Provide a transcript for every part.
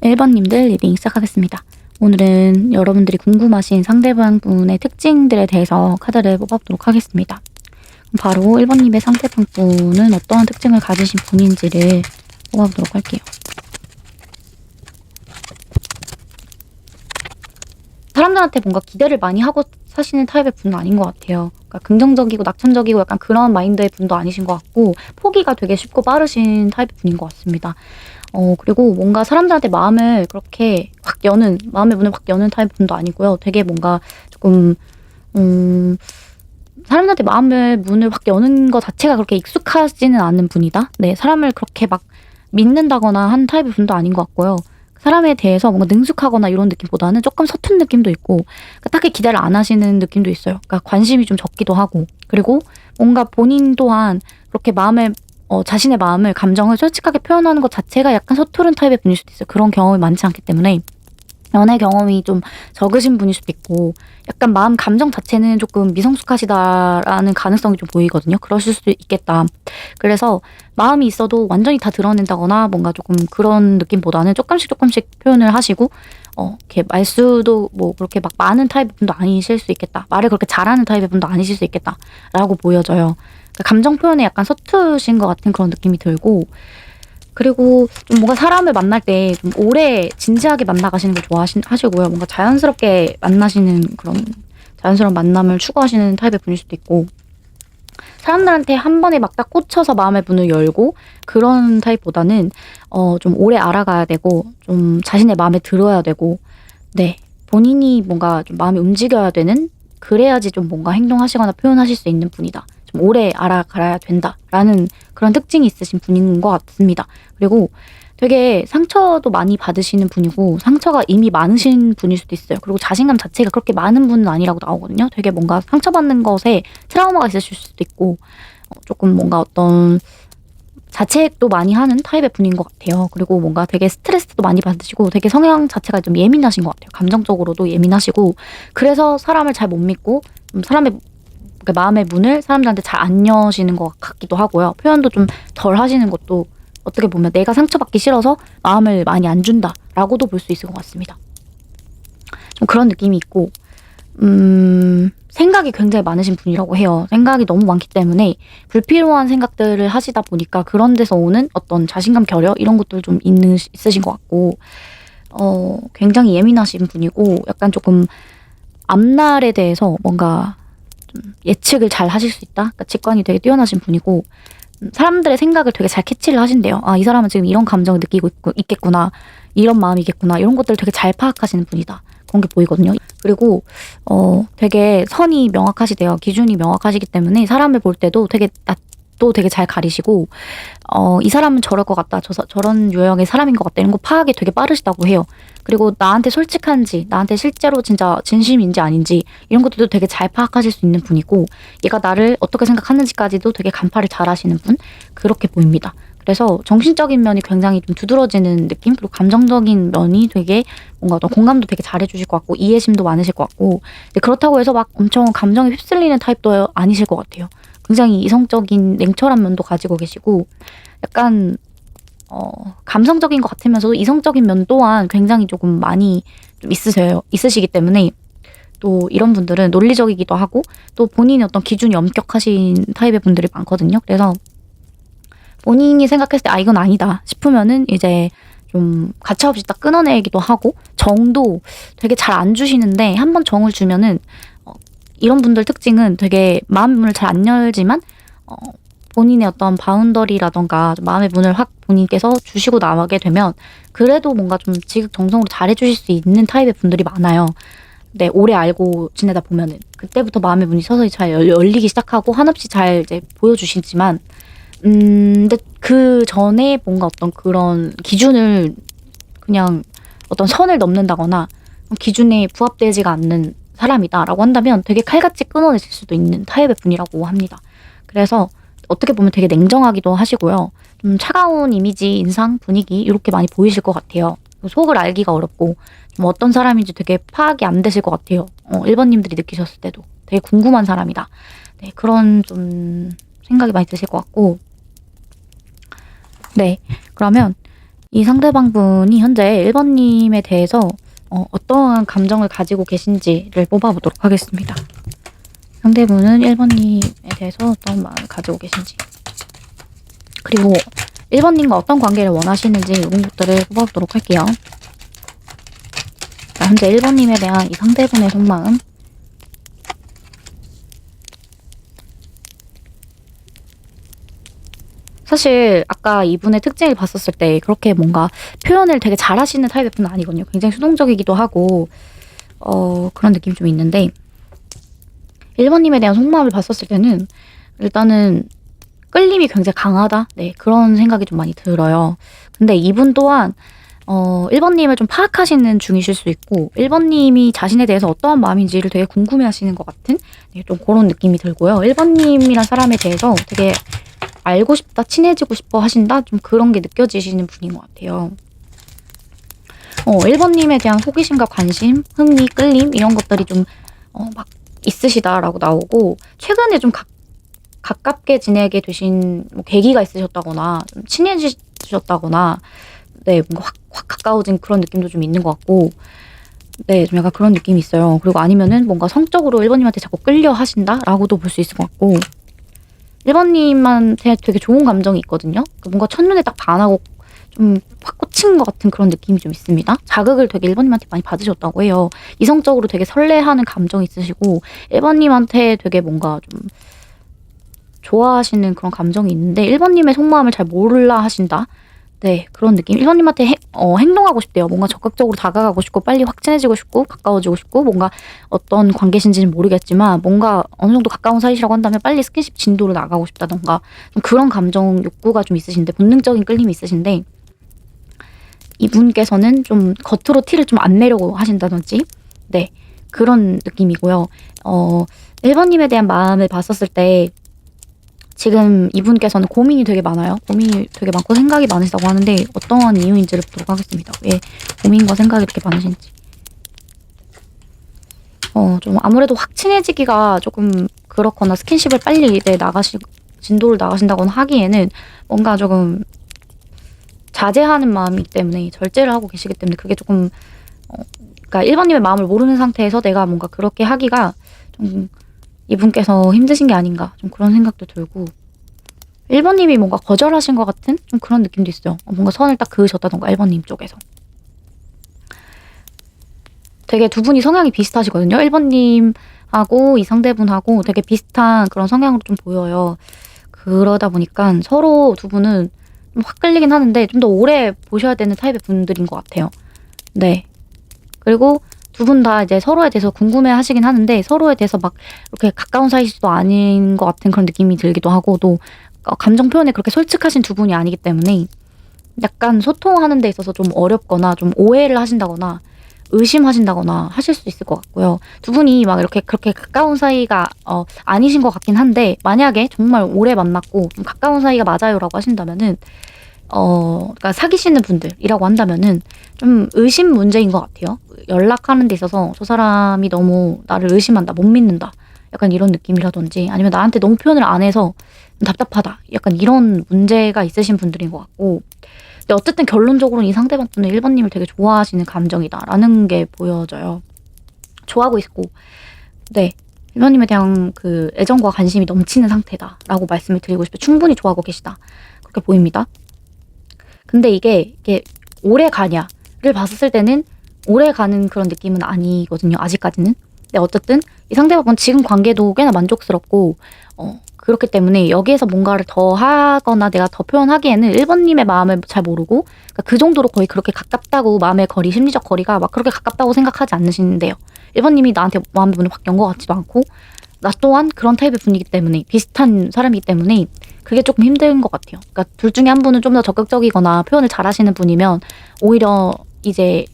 1번님들 리딩 시작하겠습니다. 오늘은 여러분들이 궁금하신 상대방분의 특징들에 대해서 카드를 뽑아보도록 하겠습니다. 바로 1번님의 상대방분은 어떠한 특징을 가지신 분인지를 뽑아보도록 할게요. 사람들한테 뭔가 기대를 많이 하고 사시는 타입의 분은 아닌 것 같아요. 그러니까 긍정적이고 낙천적이고 약간 그런 마인드의 분도 아니신 것 같고 포기가 되게 쉽고 빠르신 타입의 분인 것 같습니다. 그리고 뭔가 사람들한테 마음을 그렇게 확 여는, 마음의 문을 확 여는 타입의 분도 아니고요. 되게 뭔가 조금 사람들한테 마음의 문을 확 여는 것 자체가 그렇게 익숙하지는 않은 분이다. 네, 사람을 그렇게 막 믿는다거나 한 타입의 분도 아닌 것 같고요. 사람에 대해서 뭔가 능숙하거나 이런 느낌보다는 조금 서툰 느낌도 있고 딱히 기대를 안 하시는 느낌도 있어요. 그러니까 관심이 좀 적기도 하고, 그리고 뭔가 본인 또한 그렇게 자신의 마음을, 감정을 솔직하게 표현하는 것 자체가 약간 서투른 타입의 분일 수도 있어요. 그런 경험이 많지 않기 때문에 연애 경험이 좀 적으신 분일 수도 있고 약간 마음 감정 자체는 조금 미성숙하시다라는 가능성이 좀 보이거든요. 그러실 수도 있겠다. 그래서 마음이 있어도 완전히 다 드러낸다거나 뭔가 조금 그런 느낌보다는 조금씩 표현을 하시고 이렇게 말수도 뭐 그렇게 막 많은 타입의 분도 아니실 수 있겠다. 말을 그렇게 잘하는 타입의 분도 아니실 수 있겠다라고 보여져요. 그러니까 감정 표현에 약간 서투신 것 같은 그런 느낌이 들고, 그리고 좀 뭔가 사람을 만날 때 좀 오래 진지하게 만나가시는 걸 좋아하시고요. 뭔가 자연스럽게 만나시는 그런 자연스러운 만남을 추구하시는 타입의 분일 수도 있고, 사람들한테 한 번에 막 딱 꽂혀서 마음의 문을 열고 그런 타입보다는 좀 오래 알아가야 되고 좀 자신의 마음에 들어야 되고, 네, 본인이 뭔가 좀 마음이 움직여야 되는, 그래야지 좀 뭔가 행동하시거나 표현하실 수 있는 분이다. 좀 오래 알아가야 된다라는 그런 특징이 있으신 분인 것 같습니다. 그리고 되게 상처도 많이 받으시는 분이고 상처가 이미 많으신 분일 수도 있어요. 그리고 자신감 자체가 그렇게 많은 분은 아니라고 나오거든요. 되게 뭔가 상처받는 것에 트라우마가 있으실 수도 있고 조금 뭔가 어떤 자책도 많이 하는 타입의 분인 것 같아요. 그리고 뭔가 되게 스트레스도 많이 받으시고 되게 성향 자체가 좀 예민하신 것 같아요. 감정적으로도 예민하시고, 그래서 사람을 잘 못 믿고 사람의 마음의 문을 사람들한테 잘 안 여시는 것 같기도 하고요. 표현도 좀 덜 하시는 것도 어떻게 보면 내가 상처받기 싫어서 마음을 많이 안 준다라고도 볼 수 있을 것 같습니다. 좀 그런 느낌이 있고, 생각이 굉장히 많으신 분이라고 해요. 생각이 너무 많기 때문에 불필요한 생각들을 하시다 보니까 그런 데서 오는 어떤 자신감 결여 이런 것들 좀 있으신 것 같고, 굉장히 예민하신 분이고 약간 조금 앞날에 대해서 뭔가 좀 예측을 잘 하실 수 있다. 그러니까 직관이 되게 뛰어나신 분이고 사람들의 생각을 되게 잘 캐치를 하신대요. 아, 이 사람은 지금 이런 감정을 느끼고 있겠구나, 이런 마음이겠구나, 이런 것들을 되게 잘 파악하시는 분이다. 그런 게 보이거든요. 그리고 되게 선이 명확하시대요. 기준이 명확하시기 때문에 사람을 볼 때도 되게 낯도 되게 잘 가리시고 이 사람은 저럴 것 같다, 저런 유형의 사람인 것 같다, 이런 거 파악이 되게 빠르시다고 해요. 그리고 나한테 솔직한지, 나한테 실제로 진짜 진심인지 아닌지 이런 것들도 되게 잘 파악하실 수 있는 분이고, 얘가 나를 어떻게 생각하는지까지도 되게 간파를 잘 하시는 분, 그렇게 보입니다. 그래서 정신적인 면이 굉장히 좀 두드러지는 느낌, 그리고 감정적인 면이 되게 뭔가 어떤 공감도 되게 잘해주실 것 같고 이해심도 많으실 것 같고, 근데 그렇다고 해서 막 엄청 감정에 휩쓸리는 타입도 아니실 것 같아요. 굉장히 이성적인 냉철한 면도 가지고 계시고 약간 감성적인 것 같으면서도 이성적인 면 또한 굉장히 조금 많이 좀 있으시기 때문에 또 이런 분들은 논리적이기도 하고 또 본인의 어떤 기준이 엄격하신 타입의 분들이 많거든요. 그래서 본인이 생각했을 때 아, 이건 아니다 싶으면은 이제 좀 가차없이 딱 끊어내기도 하고, 정도 되게 잘 안 주시는데 한번 정을 주면은 이런 분들 특징은 되게 마음의 문을 잘 안 열지만 본인의 어떤 바운더리라던가 마음의 문을 확 본인께서 주시고 나가게 되면 그래도 뭔가 좀 지극정성으로 잘해주실 수 있는 타입의 분들이 많아요. 네, 오래 알고 지내다 보면은 그때부터 마음의 문이 서서히 잘 열리기 시작하고 한없이 잘 이제 보여주시지만 근데 그 전에 뭔가 어떤 그런 기준을 그냥 어떤 선을 넘는다거나 기준에 부합되지가 않는 사람이다라고 한다면 되게 칼같이 끊어내실 수도 있는 타입의 분이라고 합니다. 그래서 어떻게 보면 되게 냉정하기도 하시고요. 좀 차가운 이미지, 인상, 분위기 이렇게 많이 보이실 것 같아요. 속을 알기가 어렵고 좀 어떤 사람인지 되게 파악이 안 되실 것 같아요. 1번님들이 느끼셨을 때도 되게 궁금한 사람이다. 네, 그런 좀 생각이 많이 드실 것 같고, 네, 그러면 이 상대방분이 현재 1번님에 대해서 어떠한 감정을 가지고 계신지를 뽑아보도록 하겠습니다. 상대분은 1번님에 대해서 어떤 마음을 가지고 계신지, 그리고 1번님과 어떤 관계를 원하시는지 이런 것들을 뽑아보도록 할게요. 자, 현재 1번님에 대한 이 상대분의 속마음, 사실 아까 이분의 특징을 봤었을 때 그렇게 뭔가 표현을 되게 잘하시는 타입의 분은 아니거든요. 굉장히 수동적이기도 하고 그런 느낌이 좀 있는데 1번님에 대한 속마음을 봤었을 때는 일단은 끌림이 굉장히 강하다. 네, 그런 생각이 좀 많이 들어요. 근데 이분 또한 1번님을 좀 파악하시는 중이실 수 있고 1번님이 자신에 대해서 어떠한 마음인지를 되게 궁금해하시는 것 같은 좀 그런 느낌이 들고요. 1번님이란 사람에 대해서 되게 알고 싶다, 친해지고 싶어 하신다? 좀 그런 게 느껴지시는 분인 것 같아요. 1번님에 대한 호기심과 관심, 흥미, 끌림 이런 것들이 좀 막 있으시다라고 나오고 최근에 좀 가깝게 지내게 되신 뭐 계기가 있으셨다거나 좀 친해지셨다거나 네, 뭔가 확 가까워진 그런 느낌도 좀 있는 것 같고 네, 좀 약간 그런 느낌이 있어요. 그리고 아니면은 뭔가 성적으로 1번님한테 자꾸 끌려 하신다라고도 볼 수 있을 것 같고 1번님한테 되게 좋은 감정이 있거든요. 뭔가 첫눈에 딱 반하고 좀 확 꽂힌 것 같은 그런 느낌이 좀 있습니다. 자극을 되게 1번님한테 많이 받으셨다고 해요. 이성적으로 되게 설레하는 감정이 있으시고 1번님한테 되게 뭔가 좀 좋아하시는 그런 감정이 있는데 1번님의 속마음을 잘 몰라 하신다. 네, 그런 느낌. 1번님한테 행동하고 싶대요. 뭔가 적극적으로 다가가고 싶고 빨리 확 친해지고 싶고 가까워지고 싶고 뭔가 어떤 관계신지는 모르겠지만 뭔가 어느 정도 가까운 사이시라고 한다면 빨리 스킨십 진도로 나가고 싶다던가 좀 그런 감정 욕구가 좀 있으신데 본능적인 끌림이 있으신데 이분께서는 좀 겉으로 티를 좀 안 내려고 하신다든지 네, 그런 느낌이고요. 1번님에 대한 마음을 봤었을 때 지금 이분께서는 고민이 되게 많아요. 고민이 되게 많고 생각이 많으시다고 하는데 어떠한 이유인지를 보도록 하겠습니다. 왜 고민과 생각이 이렇게 많으신지. 좀 아무래도 확 친해지기가 조금 그렇거나 스킨십을 빨리 진도를 나가신다거나 하기에는 뭔가 조금 자제하는 마음이기 때문에 절제를 하고 계시기 때문에 그게 조금 그러니까 1번님의 마음을 모르는 상태에서 내가 뭔가 그렇게 하기가 좀 이분께서 힘드신 게 아닌가 좀 그런 생각도 들고 1번님이 뭔가 거절하신 것 같은 좀 그런 느낌도 있어요. 뭔가 선을 딱 그으셨다던가 1번님 쪽에서. 되게 두 분이 성향이 비슷하시거든요. 1번님하고 이 상대분하고 되게 비슷한 그런 성향으로 좀 보여요. 그러다 보니까 서로 두 분은 좀 확 끌리긴 하는데 좀 더 오래 보셔야 되는 타입의 분들인 것 같아요. 네. 그리고 두 분 다 이제 서로에 대해서 궁금해 하시긴 하는데 서로에 대해서 막 이렇게 가까운 사이도 아닌 것 같은 그런 느낌이 들기도 하고 또 감정 표현에 그렇게 솔직하신 두 분이 아니기 때문에 약간 소통하는 데 있어서 좀 어렵거나 좀 오해를 하신다거나 의심하신다거나 하실 수 있을 것 같고요. 두 분이 막 이렇게 그렇게 가까운 사이가 아니신 것 같긴 한데 만약에 정말 오래 만났고 좀 가까운 사이가 맞아요라고 하신다면은 그러니까 사귀시는 분들이라고 한다면은 좀 의심 문제인 것 같아요. 연락하는 데 있어서 저 사람이 너무 나를 의심한다, 못 믿는다. 약간 이런 느낌이라든지 아니면 나한테 너무 표현을 안 해서 답답하다. 약간 이런 문제가 있으신 분들인 것 같고 근데 어쨌든 결론적으로는 이 상대방분은 1번님을 되게 좋아하시는 감정이다라는 게 보여져요. 좋아하고 있고 네, 1번님에 대한 그 애정과 관심이 넘치는 상태다라고 말씀을 드리고 싶어요. 충분히 좋아하고 계시다. 그렇게 보입니다. 근데 이게 오래 가냐를 봤을 때는 오래 가는 그런 느낌은 아니거든요. 아직까지는. 근데 어쨌든 이 상대방은 지금 관계도 꽤나 만족스럽고 그렇기 때문에 여기에서 뭔가를 더 하거나 내가 더 표현하기에는 1번님의 마음을 잘 모르고 그러니까 그 정도로 거의 그렇게 가깝다고 마음의 거리, 심리적 거리가 막 그렇게 가깝다고 생각하지 않으시는데요. 1번님이 나한테 마음의 문을 확 연 것 같지도 않고 나 또한 그런 타입의 분이기 때문에 비슷한 사람이기 때문에 그게 조금 힘든 것 같아요. 그러니까 둘 중에 한 분은 좀 더 적극적이거나 표현을 잘하시는 분이면 오히려 이제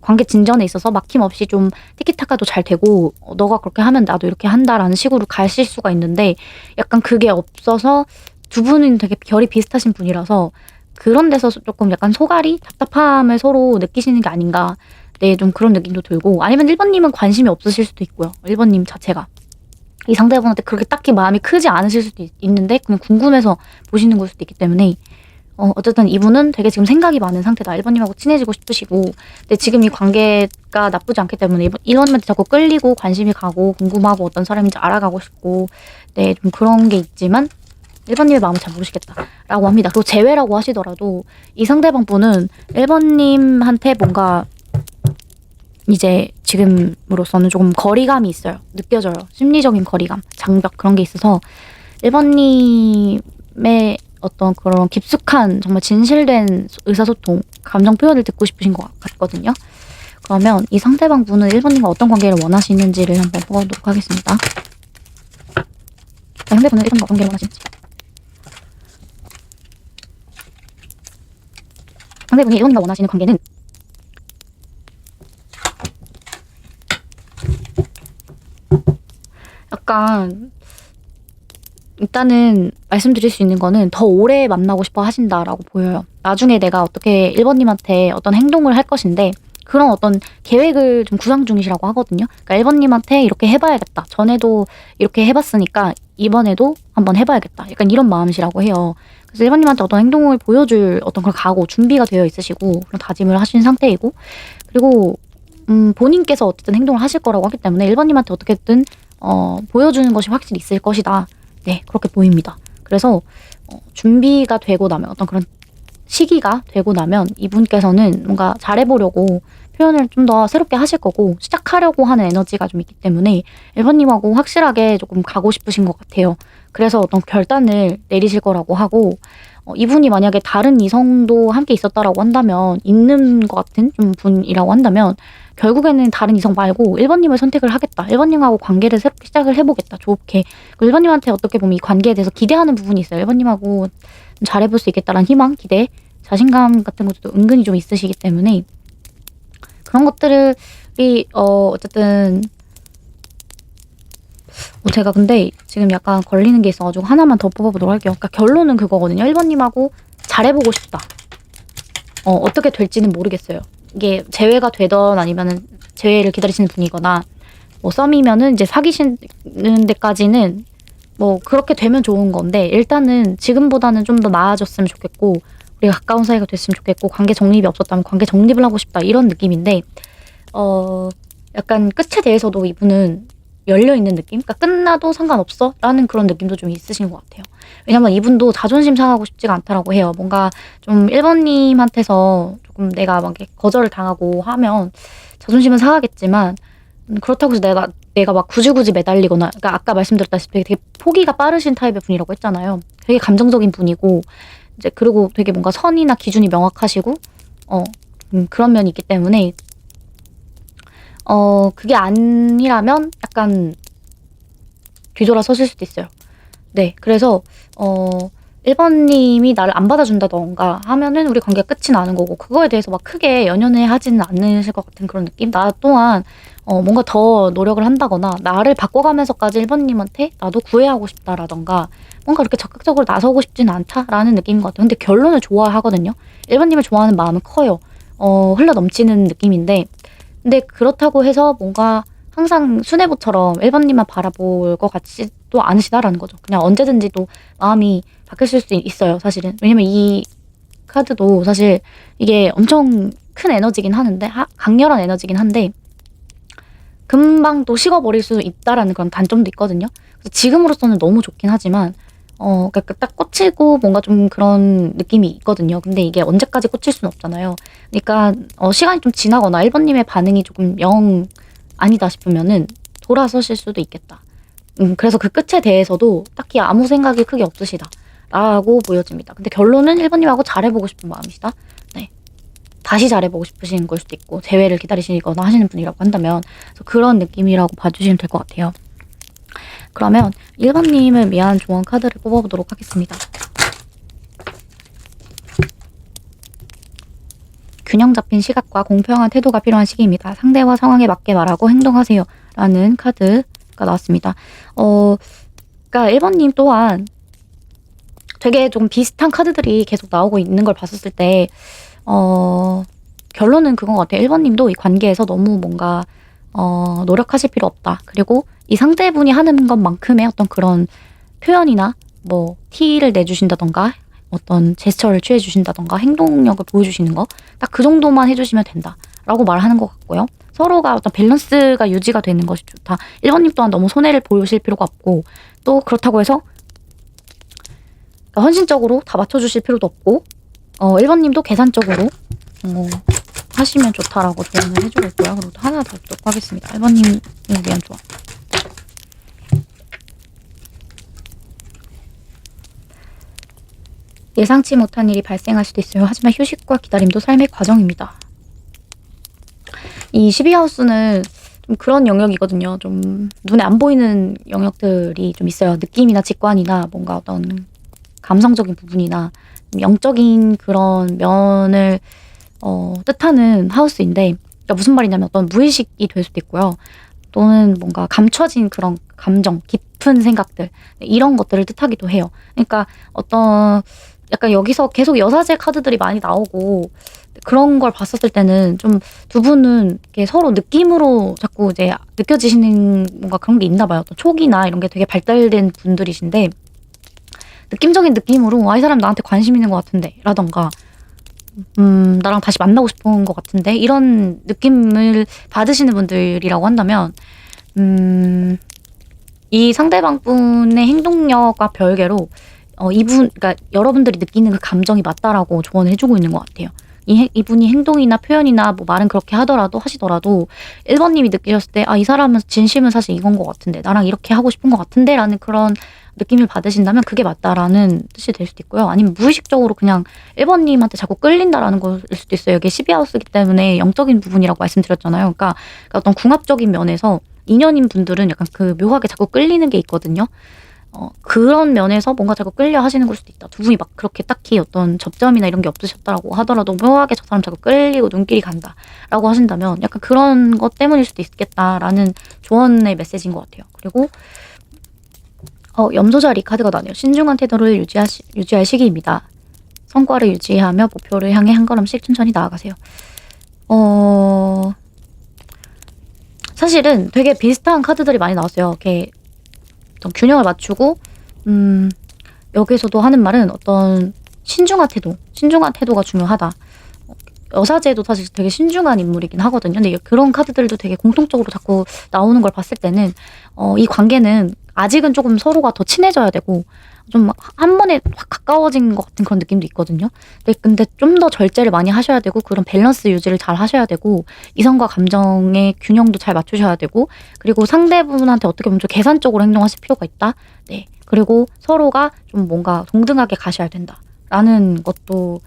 관계 진전에 있어서 막힘없이 좀 티키타카도 잘 되고 너가 그렇게 하면 나도 이렇게 한다라는 식으로 가실 수가 있는데 약간 그게 없어서 두 분은 되게 결이 비슷하신 분이라서 그런 데서 조금 약간 소갈이 답답함을 서로 느끼시는 게 아닌가. 네, 좀 그런 느낌도 들고 아니면 1번님은 관심이 없으실 수도 있고요. 1번님 자체가. 이 상대분한테 그렇게 딱히 마음이 크지 않으실 수도 있는데 그냥 궁금해서 보시는 걸 수도 있기 때문에 어쨌든 이분은 되게 지금 생각이 많은 상태다. 1번님하고 친해지고 싶으시고 근데 지금 이 관계가 나쁘지 않기 때문에 1번님한테 자꾸 끌리고 관심이 가고 궁금하고 어떤 사람인지 알아가고 싶고 네, 좀 그런 게 있지만 1번님의 마음을 잘 모르시겠다라고 합니다. 그리고 제외라고 하시더라도 이 상대방 분은 1번님한테 뭔가 이제 지금으로서는 조금 거리감이 있어요. 느껴져요. 심리적인 거리감, 장벽 그런 게 있어서 1번님의 어떤 그런 깊숙한 정말 진실된 의사소통, 감정 표현을 듣고 싶으신 것 같거든요. 그러면 이 상대방 분은 1번님과 어떤 관계를 원하시는지를 한번 보도록 하겠습니다. 상대분은 1번님과 어떤 관계를 원하시는지. 상대분이 1번님과 원하시는 관계는 약간 일단은 말씀드릴 수 있는 거는 더 오래 만나고 싶어 하신다라고 보여요. 나중에 내가 어떻게 1번님한테 어떤 행동을 할 것인데 그런 어떤 계획을 좀 구상 중이시라고 하거든요. 그러니까 1번님한테 이렇게 해봐야겠다. 전에도 이렇게 해봤으니까 이번에도 한번 해봐야겠다. 약간 이런 마음이시라고 해요. 그래서 1번님한테 어떤 행동을 보여줄 어떤 그런 각오, 준비가 되어 있으시고 그런 다짐을 하신 상태이고 그리고 본인께서 어쨌든 행동을 하실 거라고 하기 때문에 1번님한테 어떻게든 보여주는 것이 확실히 있을 것이다. 네, 그렇게 보입니다. 그래서 준비가 되고 나면 어떤 그런 시기가 되고 나면 이분께서는 뭔가 잘해보려고 표현을 좀 더 새롭게 하실 거고 시작하려고 하는 에너지가 좀 있기 때문에 1번님하고 확실하게 조금 가고 싶으신 것 같아요. 그래서 어떤 결단을 내리실 거라고 하고 이분이 만약에 다른 이성도 함께 있었다라고 한다면 있는 것 같은 좀 분이라고 한다면 결국에는 다른 이성 말고 1번님을 선택을 하겠다. 1번님하고 관계를 새롭게 시작을 해보겠다. 좋게. 1번님한테 어떻게 보면 이 관계에 대해서 기대하는 부분이 있어요. 1번님하고 잘해볼 수 있겠다라는 희망, 기대, 자신감 같은 것도 은근히 좀 있으시기 때문에 그런 것들이 어쨌든 제가 근데 지금 약간 걸리는 게 있어가지고 하나만 더 뽑아보도록 할게요. 그러니까 결론은 그거거든요. 1번님하고 잘해보고 싶다. 어떻게 될지는 모르겠어요. 이게 재회가 되던 아니면은 재회를 기다리시는 분이거나 뭐 썸이면은 이제 사귀시는 데까지는 뭐 그렇게 되면 좋은 건데 일단은 지금보다는 좀 더 나아졌으면 좋겠고 우리가 가까운 사이가 됐으면 좋겠고 관계 정립이 없었다면 관계 정립을 하고 싶다 이런 느낌인데 약간 끝에 대해서도 이분은 열려있는 느낌? 그러니까 끝나도 상관없어? 라는 그런 느낌도 좀 있으신 것 같아요. 왜냐면 이분도 자존심 상하고 싶지가 않다라고 해요. 뭔가 좀 1번님한테서 조금 내가 막 거절을 당하고 하면 자존심은 상하겠지만 그렇다고 해서 내가 막 굳이 매달리거나 그러니까 아까 말씀드렸다시피 되게 포기가 빠르신 타입의 분이라고 했잖아요. 되게 감정적인 분이고 이제 그리고 되게 뭔가 선이나 기준이 명확하시고 그런 면이 있기 때문에 그게 아니라면 약간 뒤돌아 서실 수도 있어요. 네, 그래서 1번님이 나를 안 받아준다던가 하면은 우리 관계가 끝이 나는 거고 그거에 대해서 막 크게 연연해 하지는 않으실 것 같은 그런 느낌? 나 또한 뭔가 더 노력을 한다거나 나를 바꿔가면서까지 1번님한테 나도 구애하고 싶다라던가 뭔가 그렇게 적극적으로 나서고 싶지는 않다라는 느낌인 것 같아요. 근데 결론을 좋아하거든요. 1번님을 좋아하는 마음은 커요. 흘러넘치는 느낌인데 근데 그렇다고 해서 뭔가 항상 수뇌부처럼 1번님만 바라볼 것 같지도 않으시다라는 거죠. 그냥 언제든지 또 마음이 바뀌실 수 있어요, 사실은. 왜냐면 이 카드도 사실 이게 엄청 큰 에너지긴 하는데, 강렬한 에너지긴 한데, 금방 또 식어버릴 수 있다라는 그런 단점도 있거든요. 그래서 지금으로서는 너무 좋긴 하지만, 그러니까 딱 꽂히고 뭔가 좀 그런 느낌이 있거든요. 근데 이게 언제까지 꽂힐 수는 없잖아요. 그러니까 시간이 좀 지나거나 1번님의 반응이 조금 영 아니다 싶으면은 돌아서실 수도 있겠다. 그래서 그 끝에 대해서도 딱히 아무 생각이 크게 없으시다 라고 보여집니다. 근데 결론은 1번님하고 잘해보고 싶은 마음이시다. 네. 다시 잘해보고 싶으신 걸 수도 있고 재회를 기다리시거나 하시는 분이라고 한다면 그래서 그런 느낌이라고 봐주시면 될 것 같아요. 그러면 1번님을 위한 조언 카드를 뽑아보도록 하겠습니다. 균형 잡힌 시각과 공평한 태도가 필요한 시기입니다. 상대와 상황에 맞게 말하고 행동하세요. 라는 카드가 나왔습니다. 그러니까 1번님 또한 되게 좀 비슷한 카드들이 계속 나오고 있는 걸 봤었을 때 결론은 그건 것 같아요. 1번님도 이 관계에서 너무 뭔가 노력하실 필요 없다. 그리고 이 상대분이 하는 것만큼의 어떤 그런 표현이나 뭐 티를 내주신다던가 어떤 제스처를 취해주신다던가 행동력을 보여주시는 거 딱 그 정도만 해주시면 된다 라고 말하는 것 같고요. 서로가 어떤 밸런스가 유지가 되는 것이 좋다. 1번님 또한 너무 손해를 보실 필요가 없고 또 그렇다고 해서 헌신적으로 다 맞춰주실 필요도 없고 1번님도 계산적으로 하시면 좋다라고 조언을 해주고 있고요. 그리고 또 하나 더 보도록 하겠습니다. 1번님을 위한 조언. 예상치 못한 일이 발생할 수도 있어요. 하지만 휴식과 기다림도 삶의 과정입니다. 이 12하우스는 좀 그런 영역이거든요. 좀 눈에 안 보이는 영역들이 좀 있어요. 느낌이나 직관이나 뭔가 어떤 감성적인 부분이나 영적인 그런 면을 뜻하는 하우스인데 그러니까 무슨 말이냐면 어떤 무의식이 될 수도 있고요. 또는 뭔가 감춰진 그런 감정, 깊은 생각들 이런 것들을 뜻하기도 해요. 그러니까 어떤 약간 여기서 계속 여사제 카드들이 많이 나오고 그런 걸 봤었을 때는 좀 두 분은 이렇게 서로 느낌으로 자꾸 이제 느껴지시는 뭔가 그런 게 있나 봐요. 어떤 촉이나 이런 게 되게 발달된 분들이신데 느낌적인 느낌으로 이 사람 나한테 관심 있는 것 같은데 라던가 나랑 다시 만나고 싶은 것 같은데 이런 느낌을 받으시는 분들이라고 한다면 이 상대방 분의 행동력과 별개로 그러니까 여러분들이 느끼는 그 감정이 맞다라고 조언을 해주고 있는 것 같아요. 이분이 행동이나 표현이나 뭐 말은 그렇게 하시더라도 1번님이 느끼셨을 때 이 사람은 진심은 사실 이건 것 같은데 나랑 이렇게 하고 싶은 것 같은데 라는 그런 느낌을 받으신다면 그게 맞다라는 뜻이 될 수도 있고요. 아니면 무의식적으로 그냥 1번님한테 자꾸 끌린다라는 거일 수도 있어요. 이게 12하우스이기 때문에 영적인 부분이라고 말씀드렸잖아요. 그러니까 어떤 궁합적인 면에서 인연인 분들은 약간 그 묘하게 자꾸 끌리는 게 있거든요. 그런 면에서 뭔가 자꾸 끌려 하시는 걸 수도 있다. 두 분이 막 그렇게 딱히 어떤 접점이나 이런 게 없으셨다라고 하더라도 묘하게 저 사람 자꾸 끌리고 눈길이 간다 라고 하신다면 약간 그런 것 때문일 수도 있겠다라는 조언의 메시지인 것 같아요. 그리고 염소자리 카드가 나네요. 신중한 태도를 유지할 시기입니다. 성과를 유지하며 목표를 향해 한 걸음씩 천천히 나아가세요. 사실은 되게 비슷한 카드들이 많이 나왔어요. 이렇게 어떤 균형을 맞추고 여기서도 하는 말은 어떤 신중한 태도가 중요하다. 여사제도 사실 되게 신중한 인물이긴 하거든요. 근데 그런 카드들도 되게 공통적으로 자꾸 나오는 걸 봤을 때는 이 관계는 아직은 조금 서로가 더 친해져야 되고 좀 한 번에 확 가까워진 것 같은 그런 느낌도 있거든요. 근데 좀 더 절제를 많이 하셔야 되고 그런 밸런스 유지를 잘 하셔야 되고 이성과 감정의 균형도 잘 맞추셔야 되고 그리고 상대분한테 어떻게 보면 좀 계산적으로 행동하실 필요가 있다. 네. 그리고 서로가 좀 뭔가 동등하게 가셔야 된다라는 것도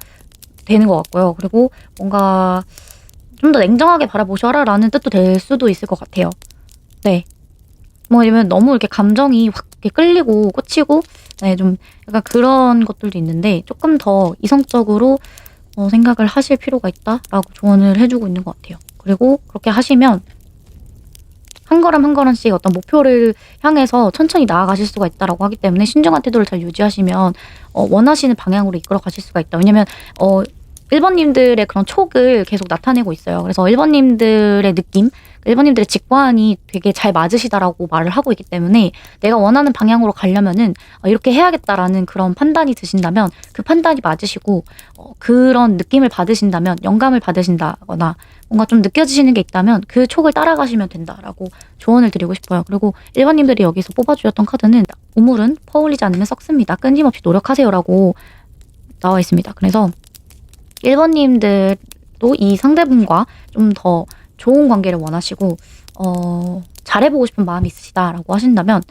되는 것 같고요. 그리고 뭔가 좀 더 냉정하게 바라보셔라라는 뜻도 될 수도 있을 것 같아요. 네. 뭐 아니면 너무 이렇게 감정이 확 이렇게 끌리고 꽂히고 네, 좀 약간 그런 것들도 있는데 조금 더 이성적으로 생각을 하실 필요가 있다라고 조언을 해주고 있는 것 같아요. 그리고 그렇게 하시면 한 걸음 한 걸음씩 어떤 목표를 향해서 천천히 나아가실 수가 있다라고 하기 때문에 신중한 태도를 잘 유지하시면 원하시는 방향으로 이끌어 가실 수가 있다. 왜냐면 1번님들의 그런 촉을 계속 나타내고 있어요. 그래서 1번님들의 느낌, 1번님들의 직관이 되게 잘 맞으시다라고 말을 하고 있기 때문에 내가 원하는 방향으로 가려면은 이렇게 해야겠다라는 그런 판단이 드신다면 그 판단이 맞으시고 그런 느낌을 받으신다면 영감을 받으신다거나 뭔가 좀 느껴지시는 게 있다면 그 촉을 따라가시면 된다라고 조언을 드리고 싶어요. 그리고 1번님들이 여기서 뽑아주셨던 카드는 우물은 퍼올리지 않으면 썩습니다. 끊임없이 노력하세요라고 나와 있습니다. 그래서 1번님들도 이 상대분과 좀 더 좋은 관계를 원하시고 잘해보고 싶은 마음이 있으시다라고 하신다면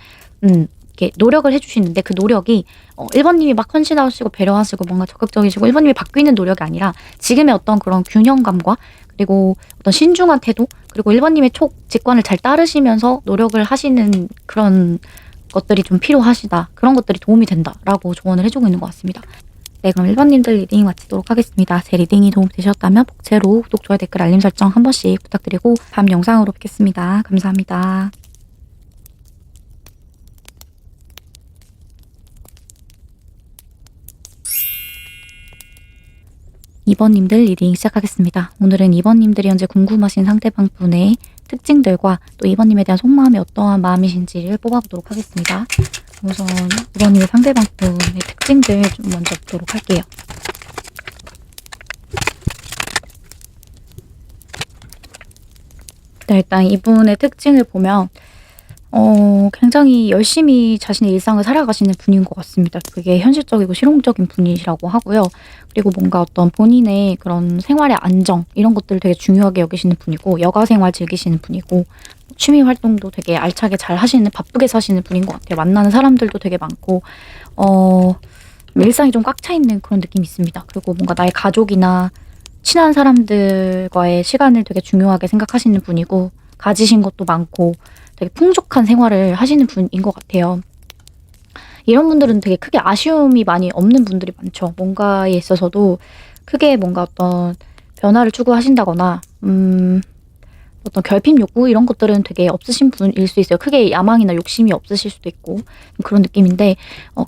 이렇게 노력을 해주시는데 그 노력이 1번님이 막 헌신하시고 배려하시고 뭔가 적극적이시고 1번님이 바뀌는 노력이 아니라 지금의 어떤 그런 균형감과 그리고 어떤 신중한 태도 그리고 1번님의 촉 직관을 잘 따르시면서 노력을 하시는 그런 것들이 좀 필요하시다. 그런 것들이 도움이 된다라고 조언을 해주고 있는 것 같습니다. 네, 그럼 1번님들 리딩 마치도록 하겠습니다. 제 리딩이 도움되셨다면 복채로 구독, 좋아요, 댓글, 알림 설정 한 번씩 부탁드리고 다음 영상으로 뵙겠습니다. 감사합니다. 2번님들 리딩 시작하겠습니다. 오늘은 2번님들이 현재 궁금하신 상대방 분의 특징들과 또 2번님에 대한 속마음이 어떠한 마음이신지를 뽑아보도록 하겠습니다. 우선 2번님의 상대방 분의 특징들 좀 먼저 보도록 할게요. 네, 일단 이분의 특징을 보면 굉장히 열심히 자신의 일상을 살아가시는 분인 것 같습니다. 되게 현실적이고 실용적인 분이시라고 하고요. 그리고 뭔가 어떤 본인의 그런 생활의 안정 이런 것들을 되게 중요하게 여기시는 분이고 여가 생활 즐기시는 분이고 취미 활동도 되게 알차게 잘 하시는 바쁘게 사시는 분인 것 같아요. 만나는 사람들도 되게 많고 일상이 좀 꽉 차 있는 그런 느낌이 있습니다. 그리고 뭔가 나의 가족이나 친한 사람들과의 시간을 되게 중요하게 생각하시는 분이고 가지신 것도 많고 되게 풍족한 생활을 하시는 분인 것 같아요. 이런 분들은 되게 크게 아쉬움이 많이 없는 분들이 많죠. 뭔가에 있어서도 크게 뭔가 어떤 변화를 추구하신다거나 어떤 결핍 욕구 이런 것들은 되게 없으신 분일 수 있어요. 크게 야망이나 욕심이 없으실 수도 있고 그런 느낌인데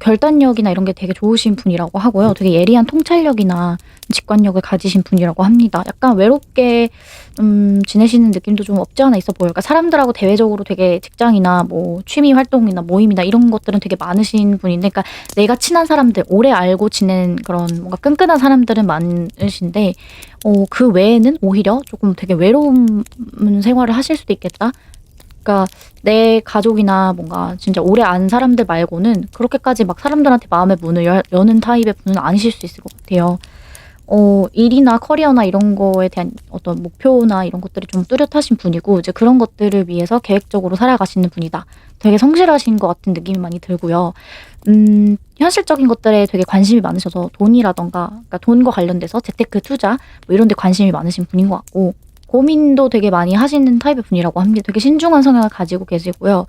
결단력이나 이런 게 되게 좋으신 분이라고 하고요. 되게 예리한 통찰력이나 직관력을 가지신 분이라고 합니다. 약간 외롭게 지내시는 느낌도 좀 없지 않아 있어 보여요. 그러니까 사람들하고 대외적으로 되게 직장이나 뭐 취미 활동이나 모임이나 이런 것들은 되게 많으신 분인데 그러니까 내가 친한 사람들, 오래 알고 지낸 그런 뭔가 끈끈한 사람들은 많으신데 그 외에는 오히려 조금 되게 외로운 생활을 하실 수도 있겠다. 그러니까 내 가족이나 뭔가 진짜 오래 아는 사람들 말고는 그렇게까지 막 사람들한테 마음의 문을 여는 타입의 분은 아니실 수 있을 것 같아요. 일이나 커리어나 이런 거에 대한 어떤 목표나 이런 것들이 좀 뚜렷하신 분이고 이제 그런 것들을 위해서 계획적으로 살아가시는 분이다. 되게 성실하신 것 같은 느낌이 많이 들고요. 현실적인 것들에 되게 관심이 많으셔서 돈이라던가 그러니까 돈과 관련돼서 재테크 투자 뭐 이런 데 관심이 많으신 분인 것 같고 고민도 되게 많이 하시는 타입의 분이라고 합니다. 되게 신중한 성향을 가지고 계시고요.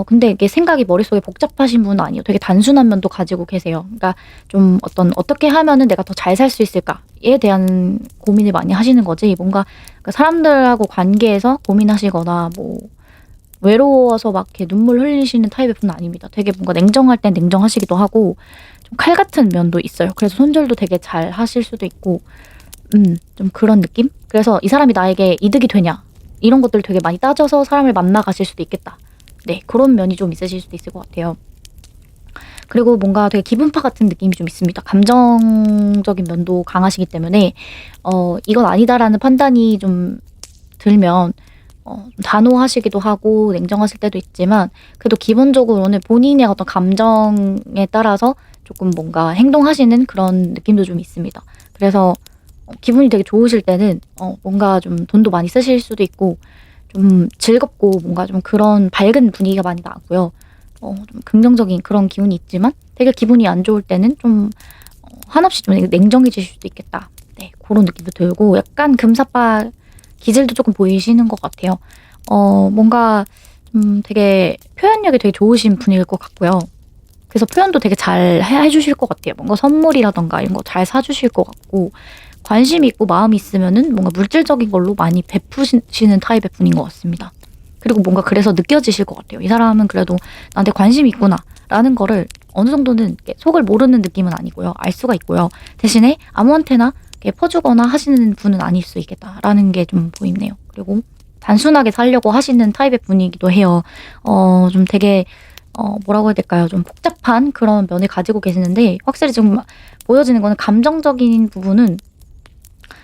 근데 이게 생각이 머릿속에 복잡하신 분은 아니에요. 되게 단순한 면도 가지고 계세요. 그러니까 좀 어떻게 하면은 내가 더 잘 살 수 있을까에 대한 고민을 많이 하시는 거지. 뭔가 그러니까 사람들하고 관계에서 고민하시거나 뭐 외로워서 막 이렇게 눈물 흘리시는 타입의 분은 아닙니다. 되게 뭔가 냉정할 땐 냉정하시기도 하고 좀 칼 같은 면도 있어요. 그래서 손절도 되게 잘 하실 수도 있고 좀 그런 느낌? 그래서 이 사람이 나에게 이득이 되냐 이런 것들을 되게 많이 따져서 사람을 만나 가실 수도 있겠다. 네, 그런 면이 좀 있으실 수도 있을 것 같아요. 그리고 뭔가 되게 기분파 같은 느낌이 좀 있습니다. 감정적인 면도 강하시기 때문에 이건 아니다라는 판단이 좀 들면 단호하시기도 하고 냉정하실 때도 있지만 그래도 기본적으로는 본인의 어떤 감정에 따라서 조금 뭔가 행동하시는 그런 느낌도 좀 있습니다. 그래서 기분이 되게 좋으실 때는 뭔가 좀 돈도 많이 쓰실 수도 있고 좀 즐겁고 뭔가 좀 그런 밝은 분위기가 많이 나고요. 좀 긍정적인 그런 기운이 있지만 되게 기분이 안 좋을 때는 좀 한없이 좀 냉정해지실 수도 있겠다. 네, 그런 느낌도 들고 약간 금사빠 기질도 조금 보이시는 것 같아요. 뭔가 되게 표현력이 되게 좋으신 분일 것 같고요. 그래서 표현도 되게 잘 해주실 것 같아요. 뭔가 선물이라던가 이런 거 잘 사주실 것 같고 관심이 있고 마음이 있으면은 뭔가 물질적인 걸로 많이 베푸시는 타입의 분인 것 같습니다. 그리고 뭔가 그래서 느껴지실 것 같아요. 이 사람은 그래도 나한테 관심이 있구나 라는 거를 어느 정도는 속을 모르는 느낌은 아니고요. 알 수가 있고요. 대신에 아무한테나 이렇게 퍼주거나 하시는 분은 아닐 수 있겠다라는 게 좀 보이네요. 그리고 단순하게 살려고 하시는 타입의 분이기도 해요. 좀 되게 뭐라고 해야 될까요? 좀 복잡한 그런 면을 가지고 계시는데 확실히 지금 보여지는 거는 감정적인 부분은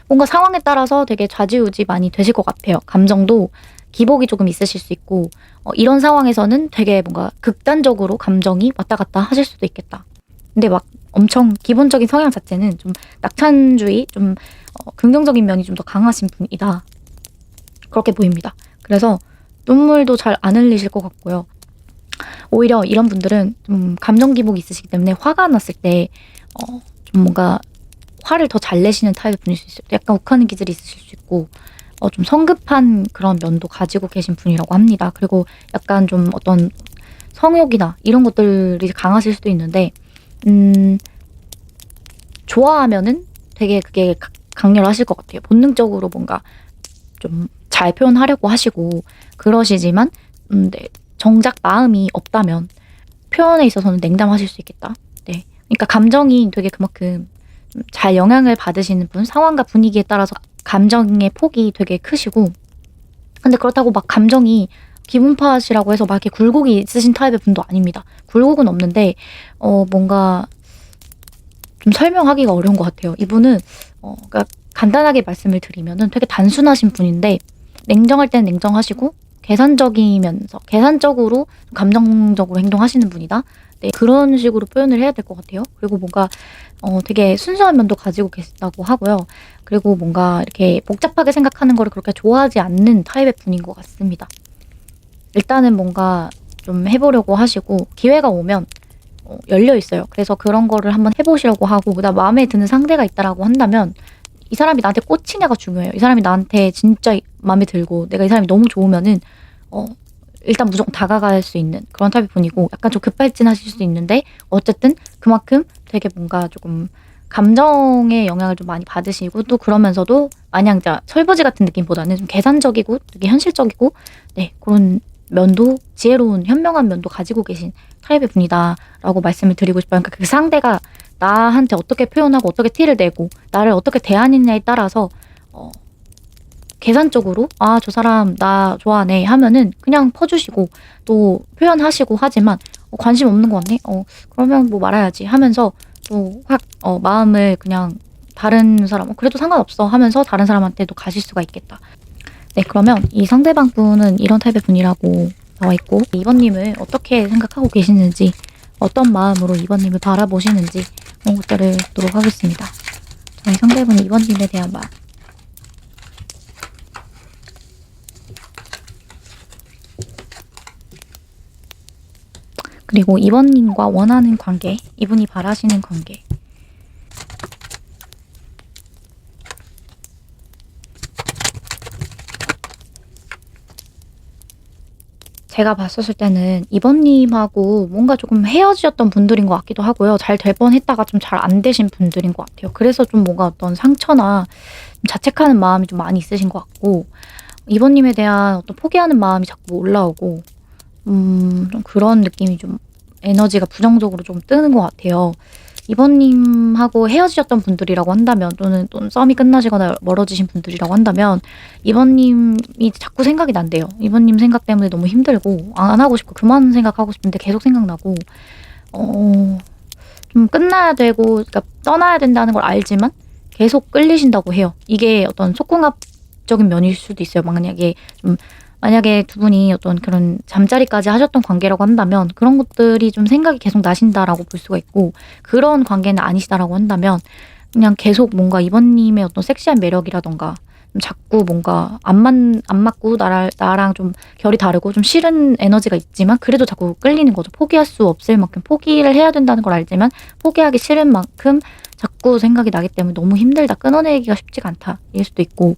뭔가 상황에 따라서 되게 좌지우지 많이 되실 것 같아요. 감정도 기복이 조금 있으실 수 있고 이런 상황에서는 되게 뭔가 극단적으로 감정이 왔다 갔다 하실 수도 있겠다. 근데 막 엄청 기본적인 성향 자체는 좀 낙천주의, 좀 긍정적인 면이 좀 더 강하신 분이다. 그렇게 보입니다. 그래서 눈물도 잘 안 흘리실 것 같고요. 오히려 이런 분들은 좀 감정 기복이 있으시기 때문에 화가 났을 때 좀 뭔가 화를 더 잘 내시는 타입의 분일 수 있어요. 약간 욱하는 기질이 있으실 수 있고 좀 성급한 그런 면도 가지고 계신 분이라고 합니다. 그리고 약간 좀 어떤 성욕이나 이런 것들이 강하실 수도 있는데 좋아하면은 되게 그게 강렬하실 것 같아요. 본능적으로 뭔가 좀 잘 표현하려고 하시고 그러시지만 네, 정작 마음이 없다면 표현에 있어서는 냉담하실 수 있겠다. 네, 그러니까 감정이 되게 그만큼 잘 영향을 받으시는 분, 상황과 분위기에 따라서 감정의 폭이 되게 크시고 근데 그렇다고 막 감정이 기분파시라고 해서 막 이렇게 굴곡이 있으신 타입의 분도 아닙니다. 굴곡은 없는데 뭔가 좀 설명하기가 어려운 것 같아요. 이분은 그러니까 간단하게 말씀을 드리면은 되게 단순하신 분인데 냉정할 때는 냉정하시고 계산적으로 감정적으로 행동하시는 분이다. 네, 그런 식으로 표현을 해야 될 것 같아요. 그리고 뭔가 되게 순수한 면도 가지고 계시다고 하고요. 그리고 뭔가 이렇게 복잡하게 생각하는 거를 그렇게 좋아하지 않는 타입의 분인 것 같습니다. 일단은 뭔가 좀 해보려고 하시고 기회가 오면 열려 있어요. 그래서 그런 거를 한번 해보시려고 하고 그다음 마음에 드는 상대가 있다라고 한다면 이 사람이 나한테 꽂히냐가 중요해요. 이 사람이 나한테 진짜 마음에 들고 내가 이 사람이 너무 좋으면은 일단 무조건 다가갈 수 있는 그런 타입의 분이고 약간 좀 급발진하실 수도 있는데 어쨌든 그만큼 되게 뭔가 조금 감정의 영향을 좀 많이 받으시고 또 그러면서도 마냥 진짜 철부지 같은 느낌보다는 좀 계산적이고 되게 현실적이고 네 그런 면도 지혜로운 현명한 면도 가지고 계신 타입의 분이다라고 말씀을 드리고 싶어요. 그러니까 그 상대가 나한테 어떻게 표현하고 어떻게 티를 내고 나를 어떻게 대하느냐에 따라서 계산적으로 아, 저 사람 나 좋아하네 하면은 그냥 퍼주시고 또 표현하시고 하지만 관심 없는 거 같네? 그러면 뭐 말아야지 하면서 또 확 마음을 그냥 다른 사람 그래도 상관없어 하면서 다른 사람한테도 가실 수가 있겠다. 네, 그러면 이 상대방 분은 이런 타입의 분이라고 나와 있고 2번님을 어떻게 생각하고 계시는지 어떤 마음으로 2번님을 바라보시는지 그런 것들을 보도록 하겠습니다. 저희 상대분 2번님에 대한 마음. 그리고 2번님과 원하는 관계, 이분이 바라시는 관계. 제가 봤었을 때는 2번님하고 뭔가 조금 헤어지셨던 분들인 것 같기도 하고요. 잘 될 뻔했다가 좀 잘 안 되신 분들인 것 같아요. 그래서 좀 뭔가 어떤 상처나 좀 자책하는 마음이 좀 많이 있으신 것 같고 2번님에 대한 어떤 포기하는 마음이 자꾸 올라오고 좀 그런 느낌이 좀 에너지가 부정적으로 좀 뜨는 것 같아요. 2번님하고 헤어지셨던 분들이라고 한다면 또는 썸이 끝나시거나 멀어지신 분들이라고 한다면 2번님이 자꾸 생각이 난대요. 2번님 생각 때문에 너무 힘들고 안 하고 싶고 그만 생각하고 싶은데 계속 생각나고 좀 끝나야 되고 그러니까 떠나야 된다는 걸 알지만 계속 끌리신다고 해요. 이게 어떤 속궁합적인 면일 수도 있어요. 만약에 두 분이 어떤 그런 잠자리까지 하셨던 관계라고 한다면 그런 것들이 좀 생각이 계속 나신다라고 볼 수가 있고 그런 관계는 아니시다라고 한다면 그냥 계속 뭔가 2번님의 어떤 섹시한 매력이라던가 자꾸 뭔가 안 맞고 나랑 좀 결이 다르고 좀 싫은 에너지가 있지만 그래도 자꾸 끌리는 거죠. 포기할 수 없을 만큼 포기를 해야 된다는 걸 알지만 포기하기 싫은 만큼 자꾸 생각이 나기 때문에 너무 힘들다. 끊어내기가 쉽지가 않다. 일 수도 있고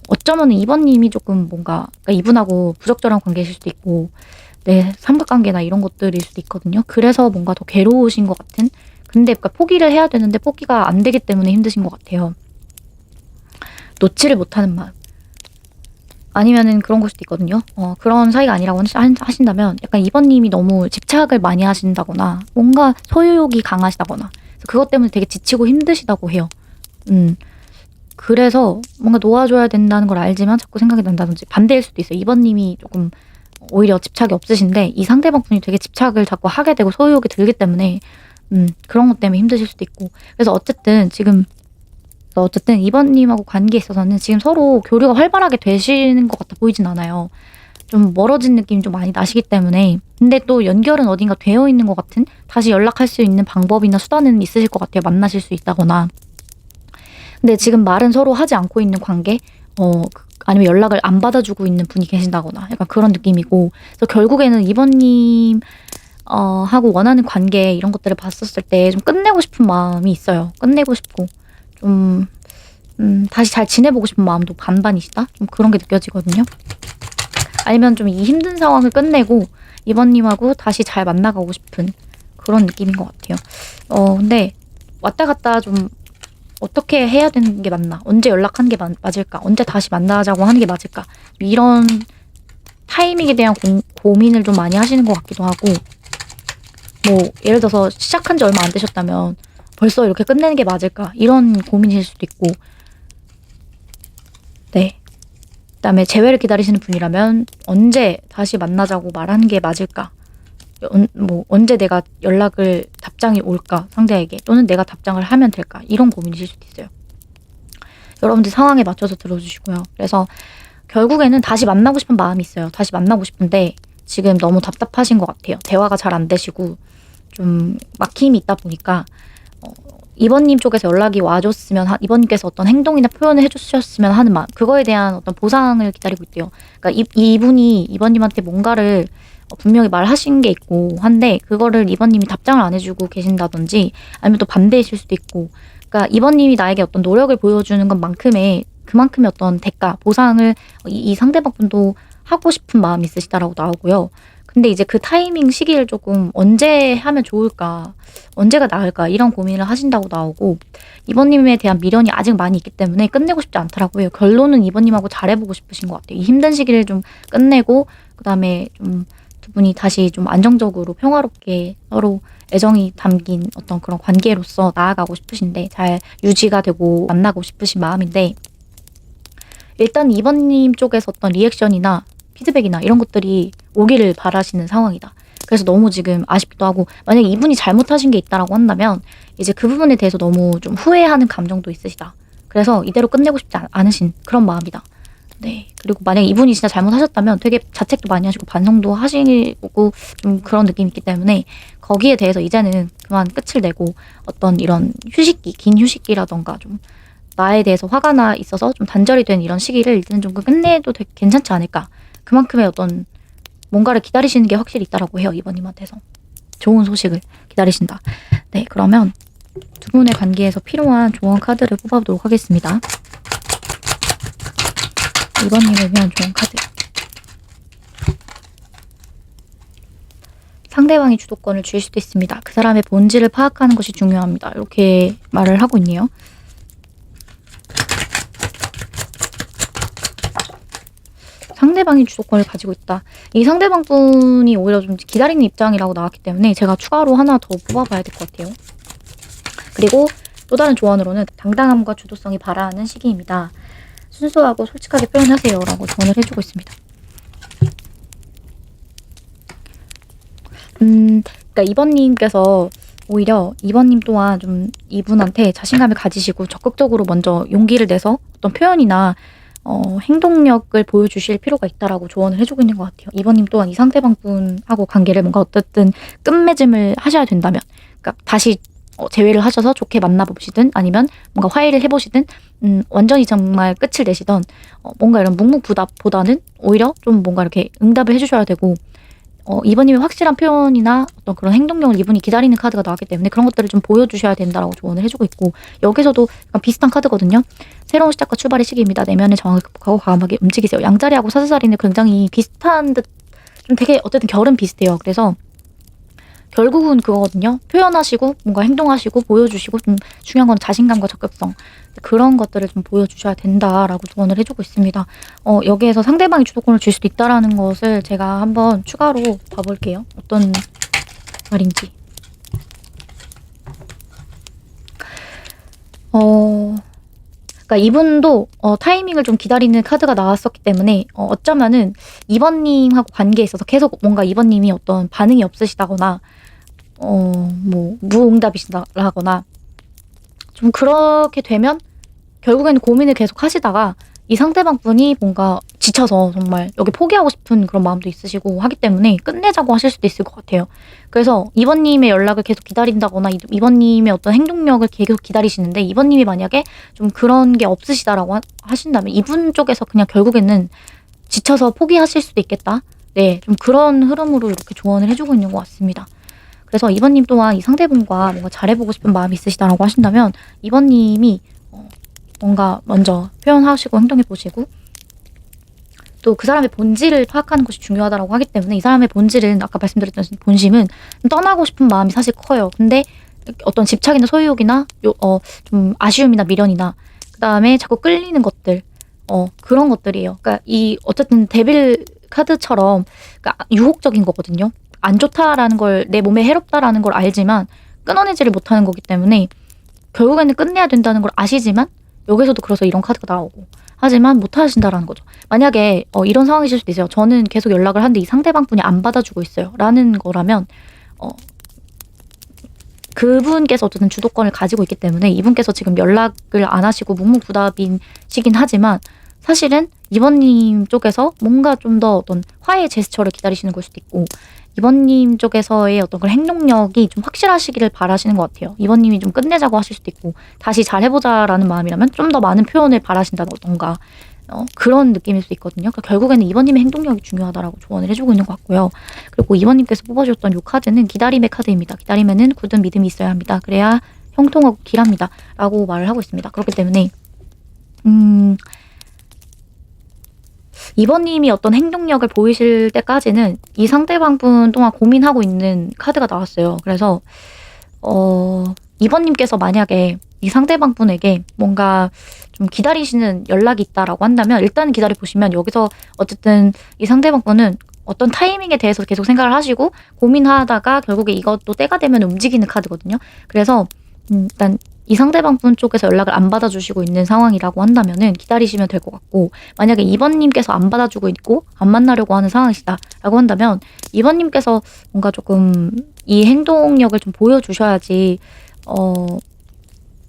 어쩌면 2번님이 조금 뭔가 그러니까 이분하고 부적절한 관계이실 수도 있고 네, 삼각관계나 이런 것들일 수도 있거든요. 그래서 뭔가 더 괴로우신 것 같은 근데 그러니까 포기를 해야 되는데 포기가 안 되기 때문에 힘드신 것 같아요. 놓지를 못하는 마음. 아니면은 그런 걸 수도 있거든요. 그런 사이가 아니라고 하신다면 약간 2번님이 너무 집착을 많이 하신다거나 뭔가 소유욕이 강하시다거나 그것 때문에 되게 지치고 힘드시다고 해요. 그래서 뭔가 놓아줘야 된다는 걸 알지만 자꾸 생각이 난다든지, 반대일 수도 있어요. 2번님이 조금 오히려 집착이 없으신데 이 상대방 분이 되게 집착을 자꾸 하게 되고 소유욕이 들기 때문에 그런 것 때문에 힘드실 수도 있고. 그래서 어쨌든 2번님하고 관계에 있어서는 지금 서로 교류가 활발하게 되시는 것 같아 보이진 않아요. 좀 멀어진 느낌이 좀 많이 나시기 때문에. 근데 또 연결은 어딘가 되어 있는 것 같은, 다시 연락할 수 있는 방법이나 수단은 있으실 것 같아요. 만나실 수 있다거나. 근데 지금 말은 서로 하지 않고 있는 관계, 아니면 연락을 안 받아주고 있는 분이 계신다거나 약간 그런 느낌이고. 그래서 결국에는 2번님 하고 원하는 관계 이런 것들을 봤었을 때 좀 끝내고 싶은 마음이 있어요. 끝내고 싶고 좀 다시 잘 지내보고 싶은 마음도 반반이시다? 좀 그런 게 느껴지거든요. 아니면 좀 이 힘든 상황을 끝내고 2번님하고 다시 잘 만나가고 싶은 그런 느낌인 것 같아요. 근데 왔다 갔다 좀 어떻게 해야 되는 게 맞나? 언제 연락하는 게 맞을까? 언제 다시 만나자고 하는 게 맞을까? 이런 타이밍에 대한 고민을 좀 많이 하시는 것 같기도 하고, 뭐 예를 들어서 시작한 지 얼마 안 되셨다면 벌써 이렇게 끝내는 게 맞을까? 이런 고민이실 수도 있고. 네. 그다음에 재회를 기다리시는 분이라면 언제 다시 만나자고 말하는 게 맞을까? 언제 내가 답장이 올까? 상대에게. 또는 내가 답장을 하면 될까? 이런 고민이실 수도 있어요. 여러분들 상황에 맞춰서 들어주시고요. 그래서 결국에는 다시 만나고 싶은 마음이 있어요. 다시 만나고 싶은데 지금 너무 답답하신 것 같아요. 대화가 잘 안 되시고 좀 막힘이 있다 보니까 2번님 쪽에서 연락이 와줬으면, 2번님께서 어떤 행동이나 표현을 해주셨으면 하는 마음, 그거에 대한 어떤 보상을 기다리고 있대요. 그러니까 이분이 2번님한테 뭔가를 분명히 말하신 게 있고 한데 그거를 2번님이 답장을 안 해주고 계신다든지, 아니면 또 반대이실 수도 있고. 그러니까 2번님이 나에게 어떤 노력을 보여주는 그만큼의 어떤 대가, 보상을 이 상대방 분도 하고 싶은 마음이 있으시다라고 나오고요. 근데 이제 그 타이밍 시기를 조금 언제 하면 좋을까, 언제가 나을까, 이런 고민을 하신다고 나오고, 2번님에 대한 미련이 아직 많이 있기 때문에 끝내고 싶지 않더라고요. 결론은 2번님하고 잘해보고 싶으신 것 같아요. 이 힘든 시기를 좀 끝내고 그다음에 좀 두 분이 다시 좀 안정적으로 평화롭게 서로 애정이 담긴 어떤 그런 관계로서 나아가고 싶으신데, 잘 유지가 되고 만나고 싶으신 마음인데, 일단 2번님 쪽에서 어떤 리액션이나 피드백이나 이런 것들이 오기를 바라시는 상황이다. 그래서 너무 지금 아쉽기도 하고, 만약에 이분이 잘못하신 게 있다라고 한다면 이제 그 부분에 대해서 너무 좀 후회하는 감정도 있으시다. 그래서 이대로 끝내고 싶지 않으신 그런 마음이다. 네. 그리고 만약에 이분이 진짜 잘못하셨다면 되게 자책도 많이 하시고 반성도 하시고 좀 그런 느낌이 있기 때문에 거기에 대해서 이제는 그만 끝을 내고 어떤 이런 휴식기, 긴 휴식기라던가 좀 나에 대해서 화가 나 있어서 좀 단절이 된 이런 시기를 이제는 좀 끝내도 괜찮지 않을까. 그만큼의 어떤 뭔가를 기다리시는 게 확실히 있다라고 해요. 2번님한테서. 좋은 소식을 기다리신다. 네. 그러면 두 분의 관계에서 필요한 조언 카드를 뽑아보도록 하겠습니다. 2번님을 위한 조언 카드. 상대방이 주도권을 쥘 수도 있습니다. 그 사람의 본질을 파악하는 것이 중요합니다. 이렇게 말을 하고 있네요. 상대방이 주도권을 가지고 있다. 이 상대방 분이 오히려 좀 기다리는 입장이라고 나왔기 때문에 제가 추가로 하나 더 뽑아봐야 될 것 같아요. 그리고 또 다른 조언으로는 당당함과 주도성이 발휘하는 시기입니다. 순수하고 솔직하게 표현하세요 라고 조언을 해주고 있습니다. 그러니까 2번님께서 오히려 2번님 또한 좀 이분한테 자신감을 가지시고 적극적으로 먼저 용기를 내서 어떤 표현이나 행동력을 보여주실 필요가 있다라고 조언을 해주고 있는 것 같아요. 2번님 또한 이 상대방 분하고 관계를 뭔가 어쨌든 끝맺음을 하셔야 된다면, 그러니까 다시 재회를 하셔서 좋게 만나보시든 아니면 뭔가 화해를 해보시든 완전히 정말 끝을 내시던 뭔가 이런 묵묵부답보다는 오히려 좀 뭔가 이렇게 응답을 해주셔야 되고, 2번님의 확실한 표현이나 어떤 그런 행동력을 이분이 기다리는 카드가 나왔기 때문에 그런 것들을 좀 보여주셔야 된다라고 조언을 해주고 있고, 여기서도 약간 비슷한 카드거든요. 새로운 시작과 출발의 시기입니다. 내면의 저항을 극복하고 과감하게 움직이세요. 양자리하고 사슬자리는 굉장히 비슷한 듯, 좀 되게 어쨌든 결은 비슷해요. 그래서 결국은 그거거든요. 표현하시고 뭔가 행동하시고 보여주시고, 좀 중요한 건 자신감과 적극성, 그런 것들을 좀 보여주셔야 된다라고 조언을 해주고 있습니다. 여기에서 상대방이 주도권을 줄 수도 있다라는 것을 제가 한번 추가로 봐볼게요. 어떤 말인지. 그러니까 이분도 타이밍을 좀 기다리는 카드가 나왔었기 때문에 어쩌면은 2번님하고 관계에 있어서 계속 뭔가 2번님이 어떤 반응이 없으시다거나 뭐 무응답이시다거나 좀 그렇게 되면 결국에는 고민을 계속 하시다가 이 상대방 분이 뭔가 지쳐서 정말 여기 포기하고 싶은 그런 마음도 있으시고 하기 때문에 끝내자고 하실 수도 있을 것 같아요. 그래서 2번님의 연락을 계속 기다린다거나 2번님의 어떤 행동력을 계속 기다리시는데 2번님이 만약에 좀 그런 게 없으시다라고 하신다면 이분 쪽에서 그냥 결국에는 지쳐서 포기하실 수도 있겠다. 네, 좀 그런 흐름으로 이렇게 조언을 해주고 있는 것 같습니다. 그래서 2번님 또한 이 상대분과 뭔가 잘해보고 싶은 마음이 있으시다라고 하신다면 2번님이 뭔가 먼저 표현하시고 행동해보시고 또 그 사람의 본질을 파악하는 것이 중요하다고 하기 때문에 이 사람의 본질은 아까 말씀드렸던 본심은 떠나고 싶은 마음이 사실 커요. 근데 어떤 집착이나 소유욕이나 좀 아쉬움이나 미련이나 그 다음에 자꾸 끌리는 것들 그런 것들이에요. 그러니까 이 어쨌든 데빌 카드처럼 그러니까 유혹적인 거거든요. 안 좋다라는 걸 내 몸에 해롭다라는 걸 알지만 끊어내지를 못하는 거기 때문에 결국에는 끝내야 된다는 걸 아시지만 여기서도 그래서 이런 카드가 나오고 하지만 못하신다라는 거죠. 만약에 이런 상황이실 수도 있어요. 저는 계속 연락을 하는데 이 상대방 분이 안 받아주고 있어요. 라는 거라면 그분께서 어쨌든 주도권을 가지고 있기 때문에 이분께서 지금 연락을 안 하시고 묵묵부답이시긴 하지만 사실은 2번님 쪽에서 뭔가 좀 더 어떤 화해의 제스처를 기다리시는 걸 수도 있고 2번님 쪽에서의 어떤 그런 행동력이 좀 확실하시기를 바라시는 것 같아요. 2번님이 좀 끝내자고 하실 수도 있고 다시 잘해보자라는 마음이라면 좀 더 많은 표현을 바라신다던가 그런 느낌일 수 있거든요. 그러니까 결국에는 2번님의 행동력이 중요하다라고 조언을 해주고 있는 것 같고요. 그리고 2번님께서 뽑아주셨던 이 카드는 기다림의 카드입니다. 기다림에는 굳은 믿음이 있어야 합니다. 그래야 형통하고 길합니다. 라고 말을 하고 있습니다. 그렇기 때문에 2번님이 어떤 행동력을 보이실 때까지는 이 상대방 분 동안 고민하고 있는 카드가 나왔어요. 그래서 2번님께서 만약에 이 상대방 분에게 뭔가 좀 기다리시는 연락이 있다라고 한다면 일단은 기다려보시면 여기서 어쨌든 이 상대방 분은 어떤 타이밍에 대해서 계속 생각을 하시고 고민하다가 결국에 이것도 때가 되면 움직이는 카드거든요. 그래서 일단 이 상대방 분 쪽에서 연락을 안 받아주시고 있는 상황이라고 한다면은 기다리시면 될 것 같고 만약에 2번님께서 안 받아주고 있고 안 만나려고 하는 상황이시다라고 한다면 2번님께서 뭔가 조금 이 행동력을 좀 보여주셔야지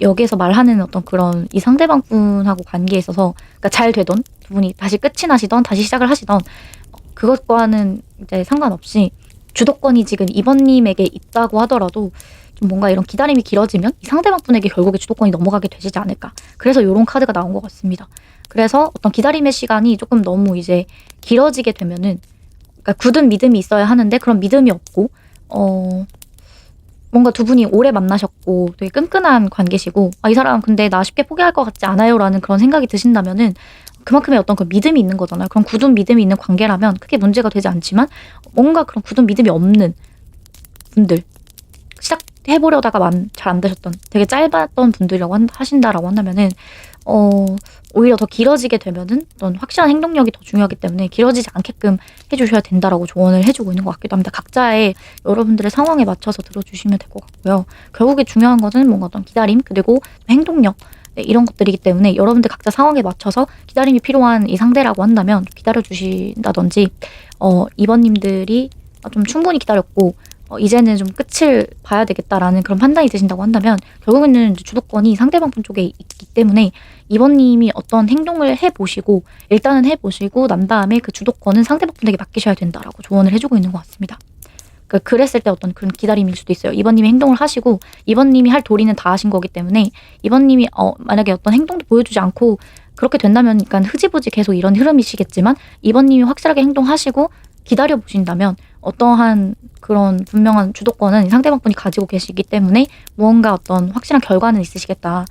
여기에서 말하는 어떤 그런 이 상대방 분하고 관계에 있어서 그러니까 잘 되던 두 분이 다시 끝이 나시던 다시 시작을 하시던 그것과는 이제 상관없이 주도권이 지금 2번님에게 있다고 하더라도 좀 뭔가 이런 기다림이 길어지면 이 상대방 분에게 결국에 주도권이 넘어가게 되지 않을까. 그래서 이런 카드가 나온 것 같습니다. 그래서 어떤 기다림의 시간이 조금 너무 이제 길어지게 되면은 그러니까 굳은 믿음이 있어야 하는데 그런 믿음이 없고 뭔가 두 분이 오래 만나셨고 되게 끈끈한 관계시고 이 사람 근데 나 쉽게 포기할 것 같지 않아요 라는 그런 생각이 드신다면은 그만큼의 어떤 그 믿음이 있는 거잖아요. 그런 굳은 믿음이 있는 관계라면 크게 문제가 되지 않지만 뭔가 그런 굳은 믿음이 없는 분들 시작해보려다가 잘 안 되셨던 되게 짧았던 분들이라고 하신다라고 한다면은 오히려 더 길어지게 되면은 어떤 확실한 행동력이 더 중요하기 때문에 길어지지 않게끔 해주셔야 된다라고 조언을 해주고 있는 것 같기도 합니다. 각자의 여러분들의 상황에 맞춰서 들어주시면 될 것 같고요. 결국에 중요한 것은 뭔가 어떤 기다림 그리고 행동력 이런 것들이기 때문에 여러분들 각자 상황에 맞춰서 기다림이 필요한 이 상대라고 한다면 기다려주신다든지 2번님들이 좀 충분히 기다렸고 이제는 좀 끝을 봐야 되겠다라는 그런 판단이 드신다고 한다면 결국에는 주도권이 상대방 분 쪽에 있기 때문에 2번님이 어떤 행동을 해보시고 일단은 해보시고 난 다음에 그 주도권은 상대방 분에게 맡기셔야 된다라고 조언을 해주고 있는 것 같습니다. 그랬을 때 어떤 그런 기다림일 수도 있어요. 2번님이 행동을 하시고 2번님이 할 도리는 다 하신 거기 때문에 2번님이 만약에 어떤 행동도 보여주지 않고 그렇게 된다면 그러니까 흐지부지 계속 이런 흐름이시겠지만 2번님이 확실하게 행동하시고 기다려보신다면 어떠한 그런 분명한 주도권은 상대방 분이 가지고 계시기 때문에 무언가 어떤 확실한 결과는 있으시겠다.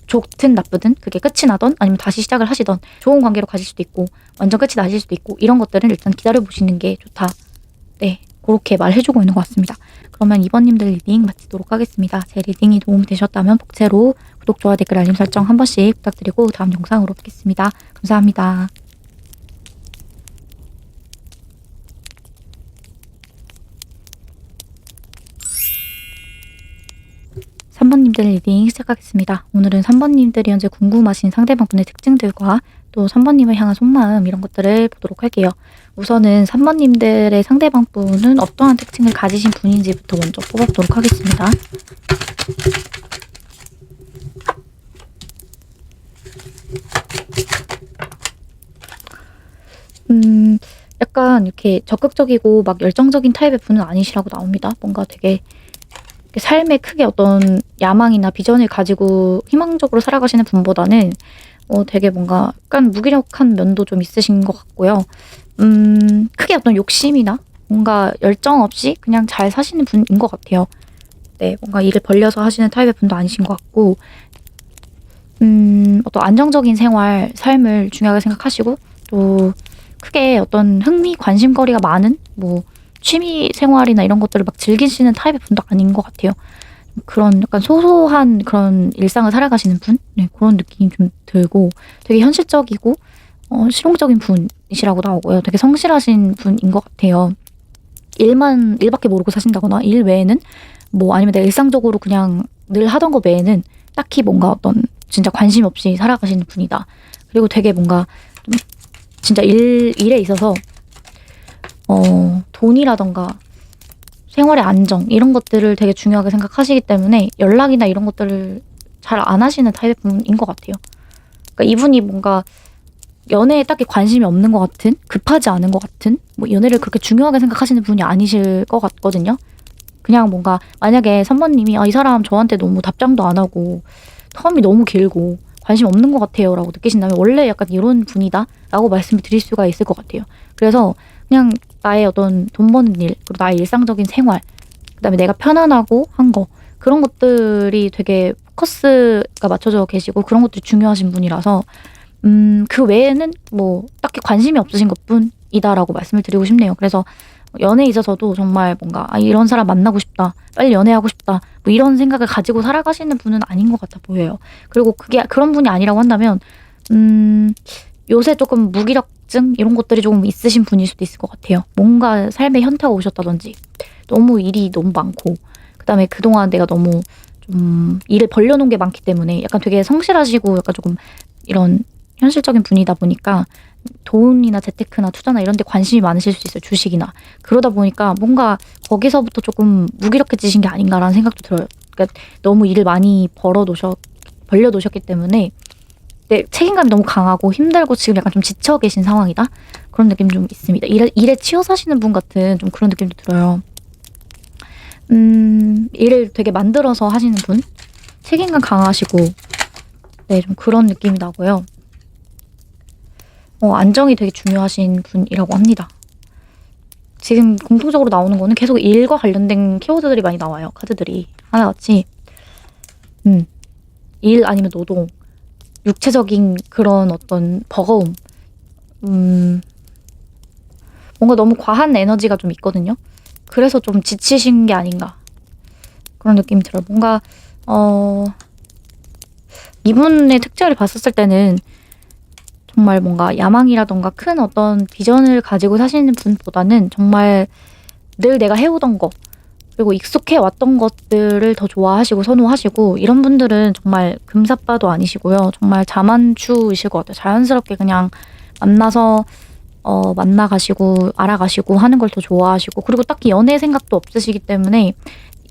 좋든 나쁘든 그게 끝이 나던 아니면 다시 시작을 하시던 좋은 관계로 가실 수도 있고 완전 끝이 나실 수도 있고 이런 것들은 일단 기다려보시는 게 좋다. 네, 그렇게 말해주고 있는 것 같습니다. 그러면 2번님들 리딩 마치도록 하겠습니다. 제 리딩이 도움이 되셨다면 복채로 구독, 좋아요, 댓글, 알림 설정 한 번씩 부탁드리고 다음 영상으로 뵙겠습니다. 감사합니다. 3번님들 리딩 시작하겠습니다. 오늘은 3번님들이 현재 궁금하신 상대방분의 특징들과 또 3번님을 향한 속마음 이런 것들을 보도록 할게요. 우선은 3번님들의 상대방분은 어떠한 특징을 가지신 분인지부터 먼저 뽑아보도록 하겠습니다. 약간 이렇게 적극적이고 막 열정적인 타입의 분은 아니시라고 나옵니다. 뭔가 되게 삶에 크게 어떤 야망이나 비전을 가지고 희망적으로 살아가시는 분보다는 되게 뭔가 약간 무기력한 면도 좀 있으신 것 같고요. 크게 어떤 욕심이나 뭔가 열정 없이 그냥 잘 사시는 분인 것 같아요. 네, 뭔가 일을 벌려서 하시는 타입의 분도 아니신 것 같고, 어떤 안정적인 생활, 삶을 중요하게 생각하시고, 또 크게 어떤 흥미, 관심거리가 많은 뭐 취미 생활이나 이런 것들을 막 즐기시는 타입의 분도 아닌 것 같아요. 그런 약간 소소한 그런 일상을 살아가시는 분? 네, 그런 느낌이 좀 들고 되게 현실적이고 실용적인 분이시라고 나오고요. 되게 성실하신 분인 것 같아요. 일밖에 모르고 사신다거나 일 외에는 뭐 아니면 내가 일상적으로 그냥 늘 하던 거 외에는 딱히 뭔가 어떤 진짜 관심 없이 살아가시는 분이다. 그리고 되게 뭔가 좀 진짜 일에 있어서 돈이라던가 생활의 안정 이런 것들을 되게 중요하게 생각하시기 때문에 연락이나 이런 것들을 잘 안 하시는 타입의 분인 것 같아요. 그러니까 이분이 뭔가 연애에 딱히 관심이 없는 것 같은, 급하지 않은 것 같은, 뭐 연애를 그렇게 중요하게 생각하시는 분이 아니실 것 같거든요. 그냥 뭔가 만약에 3번님이 이 사람 저한테 너무 답장도 안 하고 텀이 너무 길고 관심 없는 것 같아요 라고 느끼신다면 원래 약간 이런 분이다 라고 말씀을 드릴 수가 있을 것 같아요. 그래서 그냥 나의 어떤 돈 버는 일, 그리고 나의 일상적인 생활, 그다음에 내가 편안하고 한 거, 그런 것들이 되게 포커스가 맞춰져 계시고 그런 것들이 중요하신 분이라서 그 외에는 뭐 딱히 관심이 없으신 것뿐이다라고 말씀을 드리고 싶네요. 그래서 연애에 있어서도 정말 뭔가 이런 사람 만나고 싶다, 빨리 연애하고 싶다, 뭐 이런 생각을 가지고 살아가시는 분은 아닌 것 같아 보여요. 그리고 그게 그런 분이 아니라고 한다면 요새 조금 무기력증 이런 것들이 조금 있으신 분일 수도 있을 것 같아요. 뭔가 삶에 현타가 오셨다든지 너무 일이 너무 많고 그다음에 그동안 내가 너무 좀 일을 벌려놓은 게 많기 때문에 약간 되게 성실하시고 약간 조금 이런 현실적인 분이다 보니까 돈이나 재테크나 투자나 이런 데 관심이 많으실 수 있어요. 주식이나. 그러다 보니까 뭔가 거기서부터 조금 무기력해지신 게 아닌가라는 생각도 들어요. 그러니까 너무 일을 많이 벌려놓으셨기 때문에 책임감이 너무 강하고 힘들고 지금 약간 좀 지쳐 계신 상황이다? 그런 느낌 좀 있습니다. 일에 치여 사시는 분 같은 좀 그런 느낌도 들어요. 일을 되게 만들어서 하시는 분? 책임감 강하시고 네, 좀 그런 느낌이 나고요. 안정이 되게 중요하신 분이라고 합니다. 지금 공통적으로 나오는 거는 계속 일과 관련된 키워드들이 많이 나와요. 카드들이. 하나같이. 일 아니면 노동. 육체적인 그런 어떤 버거움. 뭔가 너무 과한 에너지가 좀 있거든요. 그래서 좀 지치신 게 아닌가. 그런 느낌이 들어요. 뭔가, 이분의 특징을 봤었을 때는 정말 뭔가 야망이라던가 큰 어떤 비전을 가지고 사시는 분보다는 정말 늘 내가 해오던 거 그리고 익숙해 왔던 것들을 더 좋아하시고 선호하시고 이런 분들은 정말 금사빠도 아니시고요. 정말 자만추이실 것 같아요. 자연스럽게 그냥 만나서 만나가시고 알아가시고 하는 걸 더 좋아하시고 그리고 딱히 연애 생각도 없으시기 때문에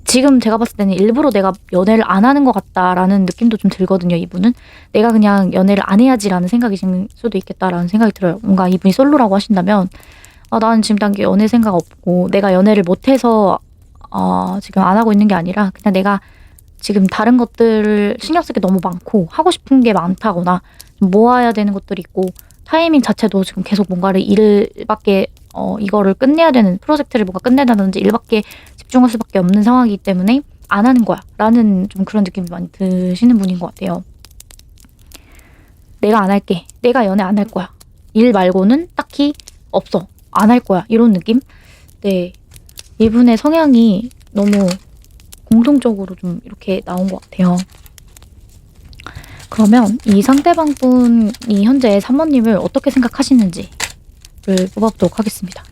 지금 제가 봤을 때는 일부러 내가 연애를 안 하는 것 같다라는 느낌도 좀 들거든요. 이분은 내가 그냥 연애를 안 해야지라는 생각이실 수도 있겠다라는 생각이 들어요. 뭔가 이분이 솔로라고 하신다면 나는 지금 단계 연애 생각 없고 내가 연애를 못해서 지금 안 하고 있는 게 아니라 그냥 내가 지금 다른 것들을 신경 쓸 게 너무 많고 하고 싶은 게 많다거나 좀 모아야 되는 것들이 있고 타이밍 자체도 지금 계속 뭔가를 일밖에 이거를 끝내야 되는 프로젝트를 뭔가 끝내다든지 일밖에 집중할 수밖에 없는 상황이기 때문에 안 하는 거야 라는 좀 그런 느낌이 많이 드시는 분인 것 같아요. 내가 안 할게. 내가 연애 안 할 거야. 일 말고는 딱히 없어. 안 할 거야. 이런 느낌? 네. 이분의 성향이 너무 공통적으로 좀 이렇게 나온 것 같아요. 그러면 이 상대방 분이 현재 3번님을 어떻게 생각하시는지를 뽑아보도록 하겠습니다.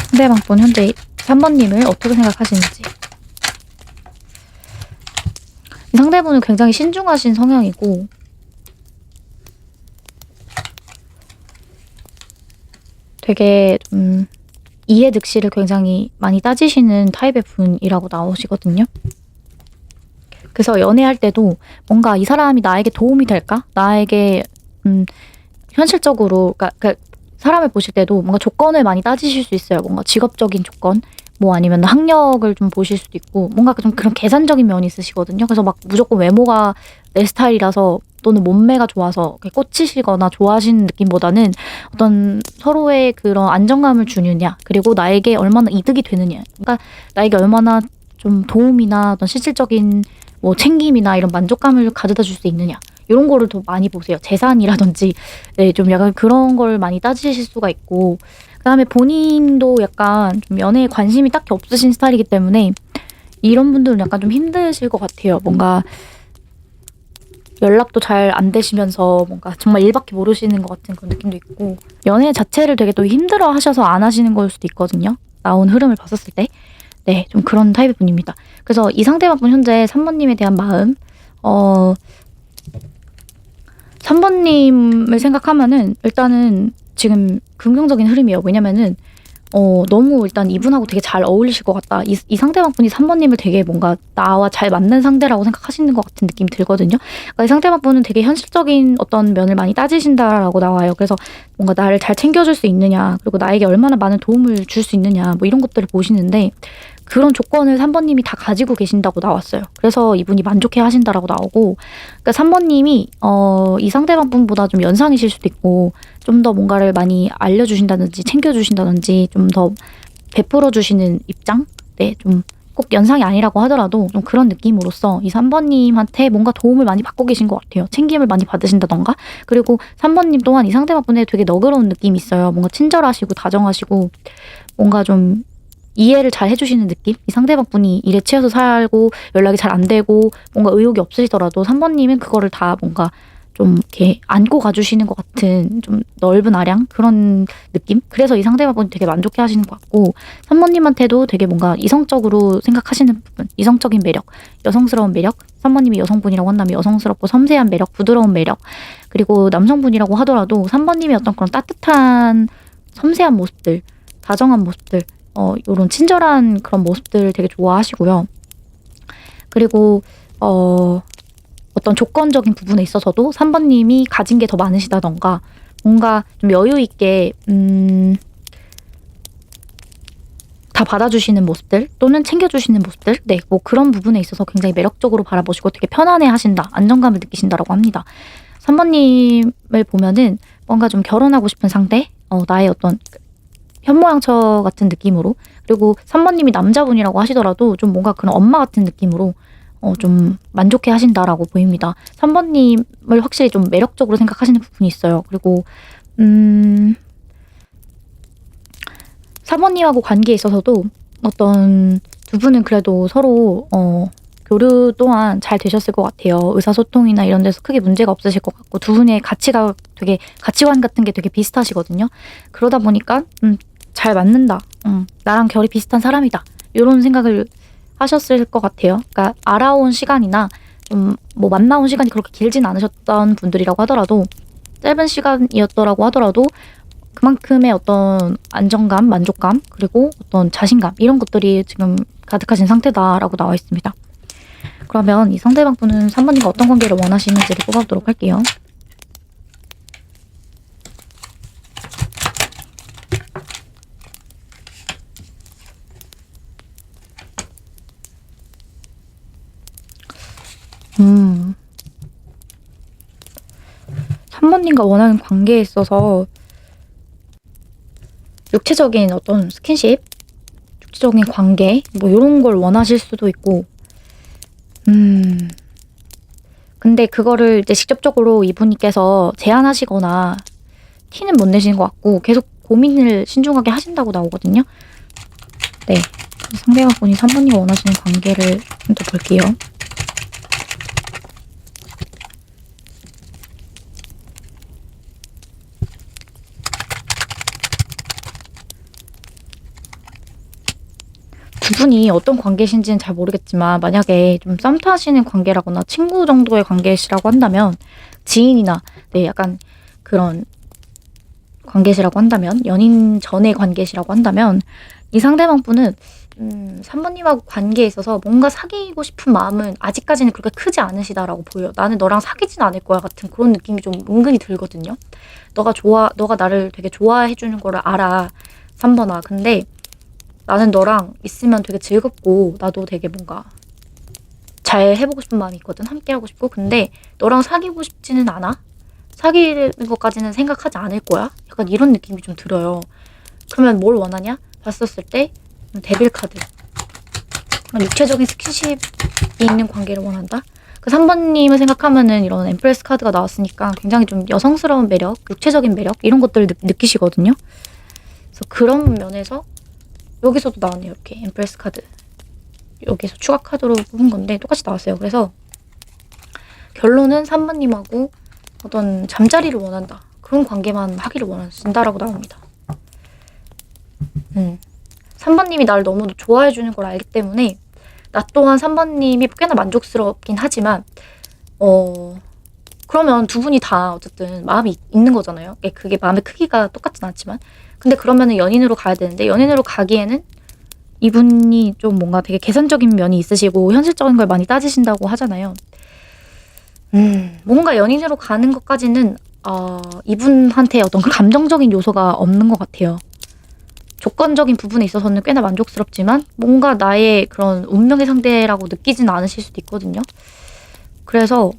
상대방 분 현재 3번님을 어떻게 생각하시는지. 이 상대분은 굉장히 신중하신 성향이고 되게 좀 이해득실을 굉장히 많이 따지시는 타입의 분이라고 나오시거든요. 그래서 연애할 때도 뭔가 이 사람이 나에게 도움이 될까? 나에게 현실적으로 그러니까 사람을 보실 때도 뭔가 조건을 많이 따지실 수 있어요. 뭔가 직업적인 조건, 뭐 아니면 학력을 좀 보실 수도 있고 뭔가 좀 그런 계산적인 면이 있으시거든요. 그래서 막 무조건 외모가 내 스타일이라서 또는 몸매가 좋아서 꽂히시거나 좋아하시는 느낌보다는 어떤 서로의 그런 안정감을 주느냐, 그리고 나에게 얼마나 이득이 되느냐, 그러니까 나에게 얼마나 좀 도움이나 어떤 실질적인 뭐 챙김이나 이런 만족감을 가져다 줄 수 있느냐, 이런 거를 더 많이 보세요. 재산이라든지 좀 약간 그런 걸 많이 따지실 수가 있고, 그다음에 본인도 약간 좀 연애에 관심이 딱히 없으신 스타일이기 때문에 이런 분들은 약간 좀 힘드실 것 같아요. 뭔가 연락도 잘 안 되시면서 뭔가 정말 일밖에 모르시는 것 같은 그런 느낌도 있고, 연애 자체를 되게 또 힘들어 하셔서 안 하시는 걸 수도 있거든요. 나온 흐름을 봤었을 때. 좀 그런 타입의 분입니다. 그래서 이 상대방 현재 3번님에 대한 마음, 3번님을 생각하면은 일단은 지금 긍정적인 흐름이에요. 왜냐면은 너무 일단 이분하고 되게 잘 어울리실 것 같다. 이 상대방 분이 3번님을 되게 뭔가 나와 잘 맞는 상대라고 생각하시는 것 같은 느낌이 들거든요. 그러니까 이 상대방 분은 되게 현실적인 어떤 면을 많이 따지신다라고 나와요. 그래서 뭔가 나를 잘 챙겨줄 수 있느냐, 그리고 나에게 얼마나 많은 도움을 줄 수 있느냐, 뭐 이런 것들을 보시는데 그런 조건을 3번님이 다 가지고 계신다고 나왔어요. 그래서 이분이 만족해 하신다라고 나오고, 그러니까 3번님이 이 상대방 분보다 좀 연상이실 수도 있고 좀 더 뭔가를 많이 알려주신다든지 챙겨주신다든지 좀 더 베풀어주시는 입장? 좀 꼭 연상이 아니라고 하더라도 좀 그런 느낌으로써 이 3번님한테 뭔가 도움을 많이 받고 계신 것 같아요. 챙김을 많이 받으신다던가. 그리고 3번님 또한 이 상대방 분에 되게 너그러운 느낌이 있어요. 뭔가 친절하시고 다정하시고 뭔가 좀 이해를 잘 해주시는 느낌? 이 상대방 분이 일에 치여서 살고 연락이 잘 안 되고 뭔가 의욕이 없으시더라도 3번님은 그거를 다 뭔가 좀 이렇게 안고 가주시는 것 같은 좀 넓은 아량 그런 느낌? 그래서 이 상대방 분이 되게 만족해 하시는 것 같고, 3번님한테도 되게 뭔가 이성적으로 생각하시는 부분, 이성적인 매력, 여성스러운 매력, 3번님이 여성분이라고 한다면 여성스럽고 섬세한 매력, 부드러운 매력, 그리고 남성분이라고 하더라도 3번님의 어떤 그런 따뜻한 섬세한 모습들, 다정한 모습들, 요런 친절한 그런 모습들을 되게 좋아하시고요. 그리고 어떤 조건적인 부분에 있어서도 3번님이 가진 게 더 많으시다던가 뭔가 좀 여유 있게 다 받아주시는 모습들 또는 챙겨주시는 모습들, 뭐 그런 부분에 있어서 굉장히 매력적으로 바라보시고 되게 편안해 하신다, 안정감을 느끼신다라고 합니다. 3번님을 보면은 뭔가 좀 결혼하고 싶은 상대, 나의 어떤 현모양처 같은 느낌으로, 그리고 3번님이 남자분이라고 하시더라도 좀 뭔가 그런 엄마 같은 느낌으로 좀 만족해 하신다라고 보입니다. 3번님을 확실히 좀 매력적으로 생각하시는 부분이 있어요. 그리고 4번님하고 관계에 있어서도 어떤 두 분은 그래도 서로 교류 또한 잘 되셨을 것 같아요. 의사소통이나 이런 데서 크게 문제가 없으실 것 같고, 두 분의 가치관 같은 게 되게 비슷하시거든요. 그러다 보니까 잘 맞는다. 나랑 결이 비슷한 사람이다. 이런 생각을 하셨을 것 같아요. 그러니까 알아온 시간이나 좀 뭐 만나온 시간이 그렇게 길진 않으셨던 분들이라고 하더라도, 짧은 시간이었더라고 하더라도 그만큼의 어떤 안정감, 만족감, 그리고 어떤 자신감, 이런 것들이 지금 가득하신 상태다라고 나와 있습니다. 그러면 이 상대방 분은 3번님과 어떤 관계를 원하시는지를 뽑아보도록 할게요. 음. 3번님과 원하는 관계에 있어서 육체적인 어떤 스킨십, 육체적인 관계, 뭐 이런 걸 원하실 수도 있고, 근데 그거를 이제 직접적으로 이분께서 제안하시거나 티는 못 내시는 것 같고 계속 고민을 신중하게 하신다고 나오거든요. 상대방 분이 3번님이 원하시는 관계를 좀 더 볼게요. 두 분이 어떤 관계신지는 잘 모르겠지만 만약에 좀 썸 타시는 관계라거나 친구 정도의 관계시라고 한다면 지인이나 네 약간 그런 관계시라고 한다면 연인 전의 관계시라고 한다면 이 상대방 분은 3번님하고 관계에 있어서 뭔가 사귀고 싶은 마음은 아직까지는 그렇게 크지 않으시다라고 보여요. 나는 너랑 사귀진 않을 거야 같은 그런 느낌이 좀 은근히 들거든요. 너가 나를 되게 좋아해 주는 거를 알아. 3번아. 근데 나는 너랑 있으면 되게 즐겁고 나도 되게 뭔가 잘 해보고 싶은 마음이 있거든. 함께 하고 싶고. 근데 너랑 사귀고 싶지는 않아. 사귀는 것까지는 생각하지 않을 거야. 약간 이런 느낌이 좀 들어요. 그러면 뭘 원하냐? 봤었을 때 데빌 카드. 육체적인 스킨십이 있는 관계를 원한다. 그 3번님을 생각하면은 이런 엠프레스 카드가 나왔으니까 굉장히 좀 여성스러운 매력, 육체적인 매력 이런 것들을 느끼시거든요. 그래서 그런 면에서 여기서도 나왔네요. 이렇게 엠프레스 카드. 여기서 추가 카드로 뽑은 건데 똑같이 나왔어요. 그래서 결론은 3번님하고 어떤 잠자리를 원한다. 그런 관계만 하기를 원하신다라고 나옵니다. 3번님이 나를 너무 좋아해주는 걸 알기 때문에 나 또한 3번님이 꽤나 만족스럽긴 하지만 그러면 두 분이 다 어쨌든 마음이 있는 거잖아요. 그게 마음의 크기가 똑같진 않지만 근데 그러면은 연인으로 가야 되는데 연인으로 가기에는 이분이 좀 뭔가 되게 계산적인 면이 있으시고 현실적인 걸 많이 따지신다고 하잖아요. 뭔가 연인으로 가는 것까지는 이분한테 어떤 그 감정적인 요소가 없는 것 같아요. 조건적인 부분에 있어서는 꽤나 만족스럽지만 뭔가 나의 그런 운명의 상대라고 느끼지는 않으실 수도 있거든요. 그래서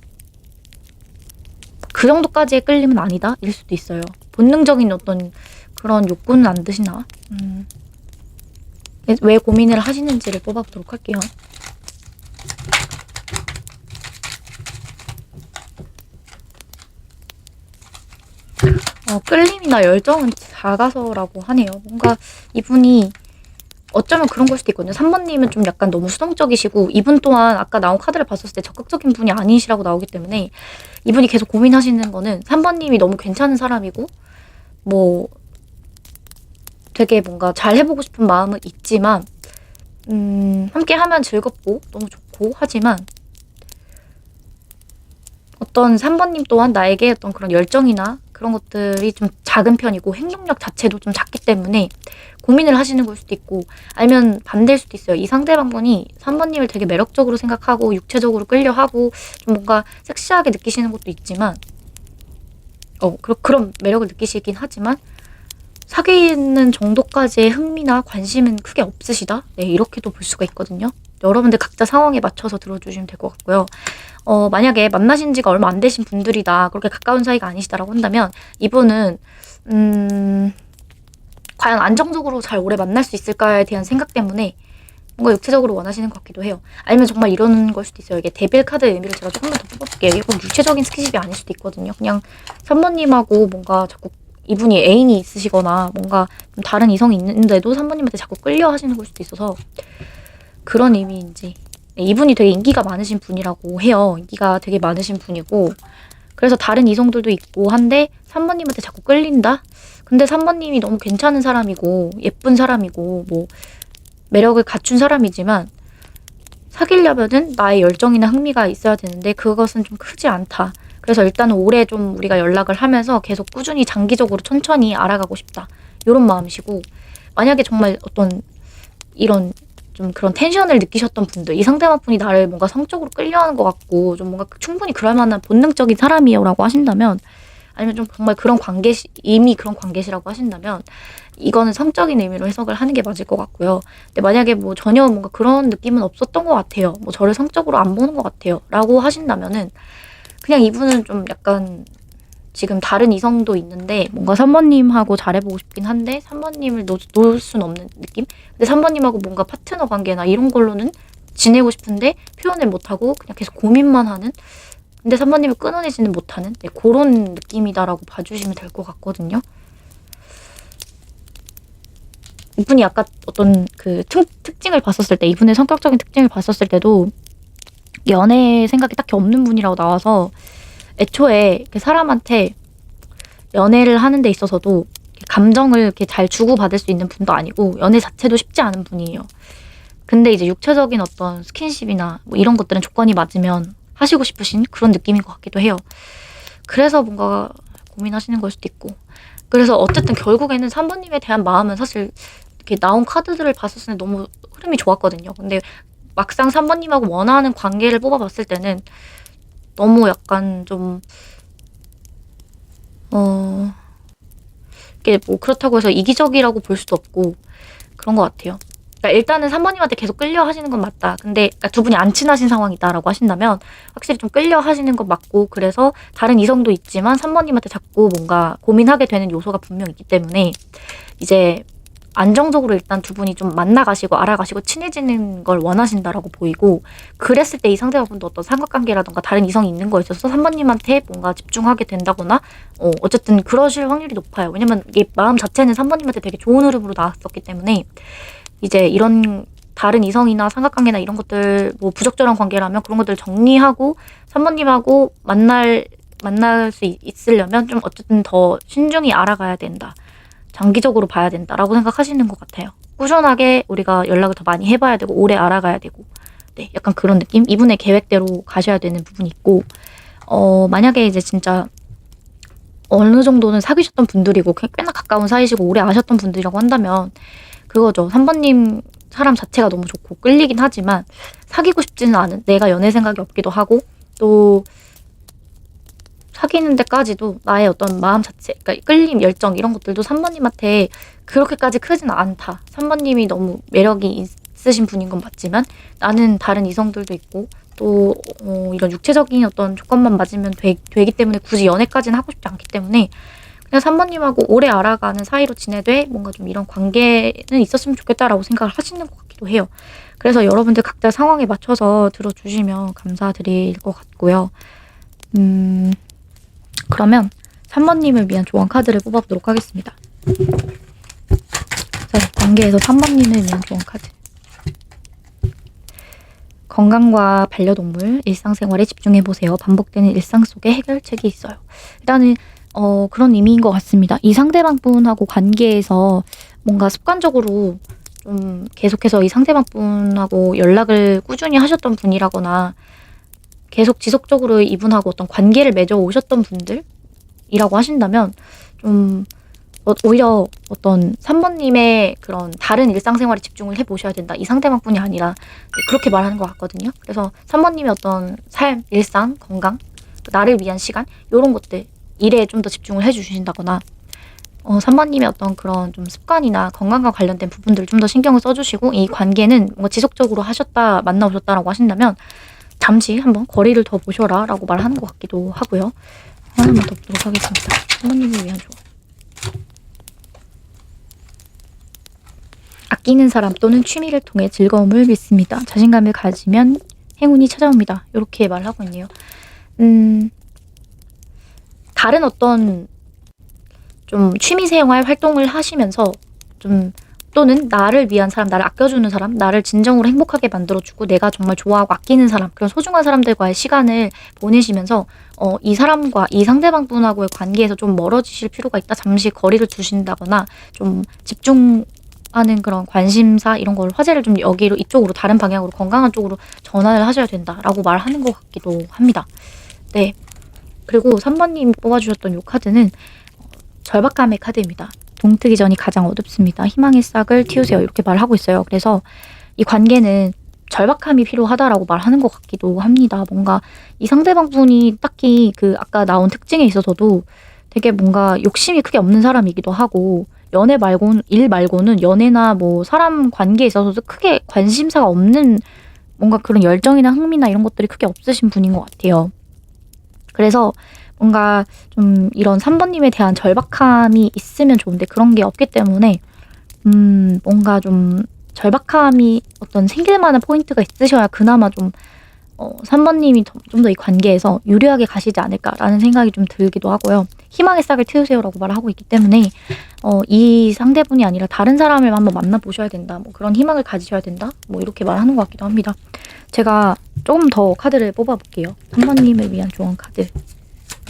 그 정도까지의 끌림은 아니다? 일 수도 있어요. 본능적인 어떤 그런 욕구는 안 드시나? 왜 고민을 하시는지를 뽑아보도록 할게요. 끌림이나 열정은 작아서라고 하네요. 뭔가 이분이 어쩌면 그런 걸 수도 있거든요. 3번님은 좀 약간 너무 수동적이시고 이분 또한 아까 나온 카드를 봤었을 때 적극적인 분이 아니시라고 나오기 때문에 이분이 계속 고민하시는 거는 3번님이 너무 괜찮은 사람이고 뭐 되게 뭔가 잘 해보고 싶은 마음은 있지만 함께 하면 즐겁고 너무 좋고 하지만 어떤 3번님 또한 나에게 어떤 그런 열정이나 그런 것들이 좀 작은 편이고 행동력 자체도 좀 작기 때문에 고민을 하시는 걸 수도 있고 아니면 반대일 수도 있어요. 이 상대방분이 3번님을 되게 매력적으로 생각하고 육체적으로 끌려하고 좀 뭔가 섹시하게 느끼시는 것도 있지만 그런 매력을 느끼시긴 하지만 사귀는 정도까지의 흥미나 관심은 크게 없으시다? 네, 이렇게도 볼 수가 있거든요. 여러분들 각자 상황에 맞춰서 들어주시면 될 것 같고요. 만약에 만나신 지가 얼마 안 되신 분들이다, 그렇게 가까운 사이가 아니시다라고 한다면 이분은 과연 안정적으로 잘 오래 만날 수 있을까에 대한 생각 때문에 뭔가 육체적으로 원하시는 것 같기도 해요. 아니면 정말 이런 걸 수도 있어요. 이게 데빌 카드의 의미를 제가 조금만 더 뽑아볼게요. 이게 꼭 육체적인 스킨십이 아닐 수도 있거든요. 그냥 3번님하고 뭔가 자꾸 이분이 애인이 있으시거나 뭔가 좀 다른 이성이 있는데도 3번님한테 자꾸 끌려 하시는 걸 수도 있어서 그런 의미인지. 네, 이분이 되게 인기가 많으신 분이라고 해요. 인기가 되게 많으신 분이고 그래서 다른 이성들도 있고 한데 3번님한테 자꾸 끌린다? 근데 3번님이 너무 괜찮은 사람이고 예쁜 사람이고 뭐 매력을 갖춘 사람이지만 사귀려면은 나의 열정이나 흥미가 있어야 되는데 그것은 좀 크지 않다. 그래서 일단은 올해 좀 우리가 연락을 하면서 계속 꾸준히 장기적으로 천천히 알아가고 싶다. 이런 마음이시고 만약에 정말 어떤 이런 좀 그런 텐션을 느끼셨던 분들 이 상대방 분이 나를 뭔가 성적으로 끌려하는 것 같고 좀 뭔가 충분히 그럴 만한 본능적인 사람이에요 라고 하신다면 아니면 좀 정말 그런 이미 그런 관계시라고 하신다면 이거는 성적인 의미로 해석을 하는 게 맞을 것 같고요. 근데 만약에 뭐 전혀 뭔가 그런 느낌은 없었던 것 같아요. 뭐 저를 성적으로 안 보는 것 같아요. 라고 하신다면은 그냥 이분은 좀 약간 지금 다른 이성도 있는데 뭔가 3번님하고 잘해보고 싶긴 한데 3번님을 놓을 수는 없는 느낌? 근데 3번님하고 뭔가 파트너 관계나 이런 걸로는 지내고 싶은데 표현을 못하고 그냥 계속 고민만 하는 근데 3번님을 끊어내지는 못하는 그런 느낌이다라고 봐주시면 될 것 같거든요. 이분이 아까 어떤 그 특징을 봤었을 때 이분의 성격적인 특징을 봤었을 때도 연애 생각이 딱히 없는 분이라고 나와서 애초에 사람한테 연애를 하는 데 있어서도 감정을 이렇게 잘 주고받을 수 있는 분도 아니고 연애 자체도 쉽지 않은 분이에요. 근데 이제 육체적인 어떤 스킨십이나 뭐 이런 것들은 조건이 맞으면 하시고 싶으신 그런 느낌인 것 같기도 해요. 그래서 뭔가 고민하시는 걸 수도 있고. 그래서 어쨌든 결국에는 3번님에 대한 마음은 사실 이렇게 나온 카드들을 봤을 때 너무 흐름이 좋았거든요. 근데 막상 3번님하고 원하는 관계를 뽑아봤을 때는 너무 약간 좀 이게 뭐 그렇다고 해서 이기적이라고 볼 수도 없고 그런 것 같아요. 그러니까 일단은 3번님한테 계속 끌려 하시는 건 맞다. 근데 그러니까 두 분이 안 친하신 상황이다라고 하신다면 확실히 좀 끌려 하시는 건 맞고, 그래서 다른 이성도 있지만 3번님한테 자꾸 뭔가 고민하게 되는 요소가 분명 있기 때문에 이제 안정적으로 일단 두 분이 좀 만나가시고 알아가시고 친해지는 걸 원하신다라고 보이고, 그랬을 때 이 상대방분도 어떤 삼각관계라던가 다른 이성이 있는 거에 있어서 3번님한테 뭔가 집중하게 된다거나 어쨌든 그러실 확률이 높아요. 왜냐면 이 마음 자체는 3번님한테 되게 좋은 흐름으로 나왔었기 때문에 이제 이런 다른 이성이나 삼각관계나 이런 것들, 뭐 부적절한 관계라면 그런 것들 정리하고 3번님하고 만날 수 있으려면 좀 어쨌든 더 신중히 알아가야 된다. 장기적으로 봐야 된다라고 생각하시는 것 같아요. 꾸준하게 우리가 연락을 더 많이 해봐야 되고 오래 알아가야 되고, 네, 약간 그런 느낌? 이분의 계획대로 가셔야 되는 부분이 있고, 만약에 이제 진짜 어느 정도는 사귀셨던 분들이고 꽤나 가까운 사이시고 오래 아셨던 분들이라고 한다면 그거죠. 3번님 사람 자체가 너무 좋고 끌리긴 하지만 사귀고 싶지는 않은, 내가 연애 생각이 없기도 하고 또 사귀는 데까지도 나의 어떤 마음 자체, 그러니까 끌림, 열정 이런 것들도 3번님한테 그렇게까지 크진 않다. 3번님이 너무 매력이 있으신 분인 건 맞지만 나는 다른 이성들도 있고 또 이런 육체적인 어떤 조건만 맞으면 되기 때문에 굳이 연애까지는 하고 싶지 않기 때문에 그냥 3번님하고 오래 알아가는 사이로 지내되 뭔가 좀 이런 관계는 있었으면 좋겠다라고 생각을 하시는 것 같기도 해요. 그래서 여러분들 각자 상황에 맞춰서 들어주시면 감사드릴 것 같고요. 그러면 3번님을 위한 조언 카드를 뽑아보도록 하겠습니다. 자, 관계에서 3번님을 위한 조언 카드. 건강과 반려동물, 일상생활에 집중해보세요. 반복되는 일상 속에 해결책이 있어요. 일단은 그런 의미인 것 같습니다. 이 상대방분하고 관계에서 뭔가 습관적으로 좀 계속해서 이 상대방분하고 연락을 꾸준히 하셨던 분이라거나 계속 지속적으로 이분하고 어떤 관계를 맺어 오셨던 분들이라고 하신다면 좀 오히려 어떤 3번님의 그런 다른 일상생활에 집중을 해보셔야 된다. 이 상대방뿐이 아니라 그렇게 말하는 것 같거든요. 그래서 3번님의 어떤 삶, 일상, 건강, 나를 위한 시간 이런 것들, 일에 좀 더 집중을 해주신다거나 3번님의 어떤 그런 좀 습관이나 건강과 관련된 부분들을 좀 더 신경을 써주시고 이 관계는 뭔가 지속적으로 만나오셨다라고 하신다면 잠시 한번 거리를 더 보셔라 라고 말하는 것 같기도 하고요. 하나만 더 보도록 하겠습니다. 3번님을 위한 조언. 아끼는 사람 또는 취미를 통해 즐거움을 믿습니다. 자신감을 가지면 행운이 찾아옵니다. 이렇게 말하고 있네요. 다른 어떤 좀 취미생활 활동을 하시면서 좀 또는 나를 위한 사람, 나를 아껴주는 사람, 나를 진정으로 행복하게 만들어주고 내가 정말 좋아하고 아끼는 사람, 그런 소중한 사람들과의 시간을 보내시면서 이 사람과 이 상대방분하고의 관계에서 좀 멀어지실 필요가 있다. 잠시 거리를 두신다거나 좀 집중하는 그런 관심사 이런 걸 화제를 좀 여기로 이쪽으로 다른 방향으로 건강한 쪽으로 전환을 하셔야 된다라고 말하는 것 같기도 합니다. 네. 그리고 3번님 뽑아주셨던 이 카드는 절박함의 카드입니다. 동트기 전이 가장 어둡습니다. 희망의 싹을 틔우세요. 이렇게 말하고 있어요. 그래서 이 관계는 절박함이 필요하다라고 말하는 것 같기도 합니다. 뭔가 이 상대방분이 딱히 그 아까 나온 특징에 있어서도 되게 뭔가 욕심이 크게 없는 사람이기도 하고 일 말고는 연애나 뭐 사람 관계에 있어서도 크게 관심사가 없는 뭔가 그런 열정이나 흥미나 이런 것들이 크게 없으신 분인 것 같아요. 그래서 뭔가 좀 이런 3번님에 대한 절박함이 있으면 좋은데 그런 게 없기 때문에 뭔가 좀 절박함이 어떤 생길 만한 포인트가 있으셔야 그나마 좀 3번님이 좀 더 이 관계에서 유리하게 가시지 않을까라는 생각이 좀 들기도 하고요. 희망의 싹을 틔우세요라고 말하고 있기 때문에 이 상대분이 아니라 다른 사람을 한번 만나보셔야 된다. 뭐 그런 희망을 가지셔야 된다. 뭐 이렇게 말하는 것 같기도 합니다. 제가 조금 더 카드를 뽑아볼게요. 3번님을 위한 조언 카드.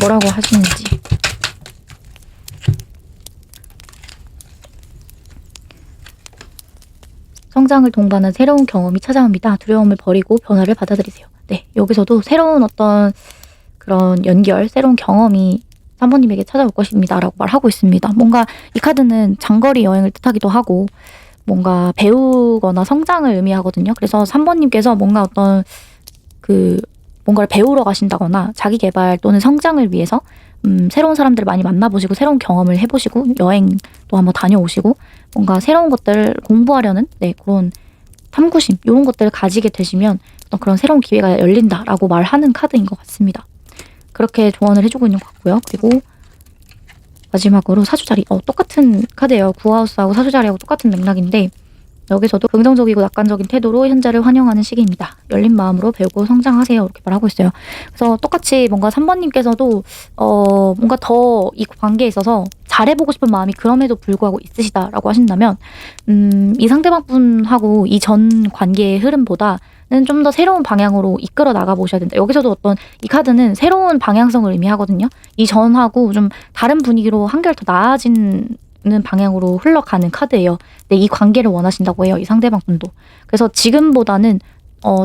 뭐라고 하시는지. 성장을 동반한 새로운 경험이 찾아옵니다. 두려움을 버리고 변화를 받아들이세요. 네, 여기서도 새로운 어떤 그런 연결, 새로운 경험이 3번님에게 찾아올 것입니다. 라고 말하고 있습니다. 뭔가 이 카드는 장거리 여행을 뜻하기도 하고 뭔가 배우거나 성장을 의미하거든요. 그래서 3번님께서 뭔가 어떤 뭔가를 배우러 가신다거나 자기 개발 또는 성장을 위해서 새로운 사람들을 많이 만나보시고 새로운 경험을 해보시고 여행도 한번 다녀오시고 뭔가 새로운 것들을 공부하려는 그런 탐구심 이런 것들을 가지게 되시면 어떤 그런 새로운 기회가 열린다라고 말하는 카드인 것 같습니다. 그렇게 조언을 해주고 있는 것 같고요. 그리고 마지막으로 사주자리 똑같은 카드예요. 구하우스하고 사주자리하고 똑같은 맥락인데 여기서도 긍정적이고 낙관적인 태도로 현재를 환영하는 시기입니다. 열린 마음으로 배우고 성장하세요. 이렇게 말하고 있어요. 그래서 똑같이 뭔가 3번님께서도 뭔가 더 이 관계에 있어서 잘해보고 싶은 마음이 그럼에도 불구하고 있으시다라고 하신다면 이 상대방 분하고 이 전 관계의 흐름보다는 좀 더 새로운 방향으로 이끌어 나가 보셔야 된다. 여기서도 어떤 이 카드는 새로운 방향성을 의미하거든요. 이 전하고 좀 다른 분위기로 한결 더 나아지는 방향으로 흘러가는 카드예요. 근데 이 관계를 원하신다고 해요. 이 상대방 분도. 그래서 지금보다는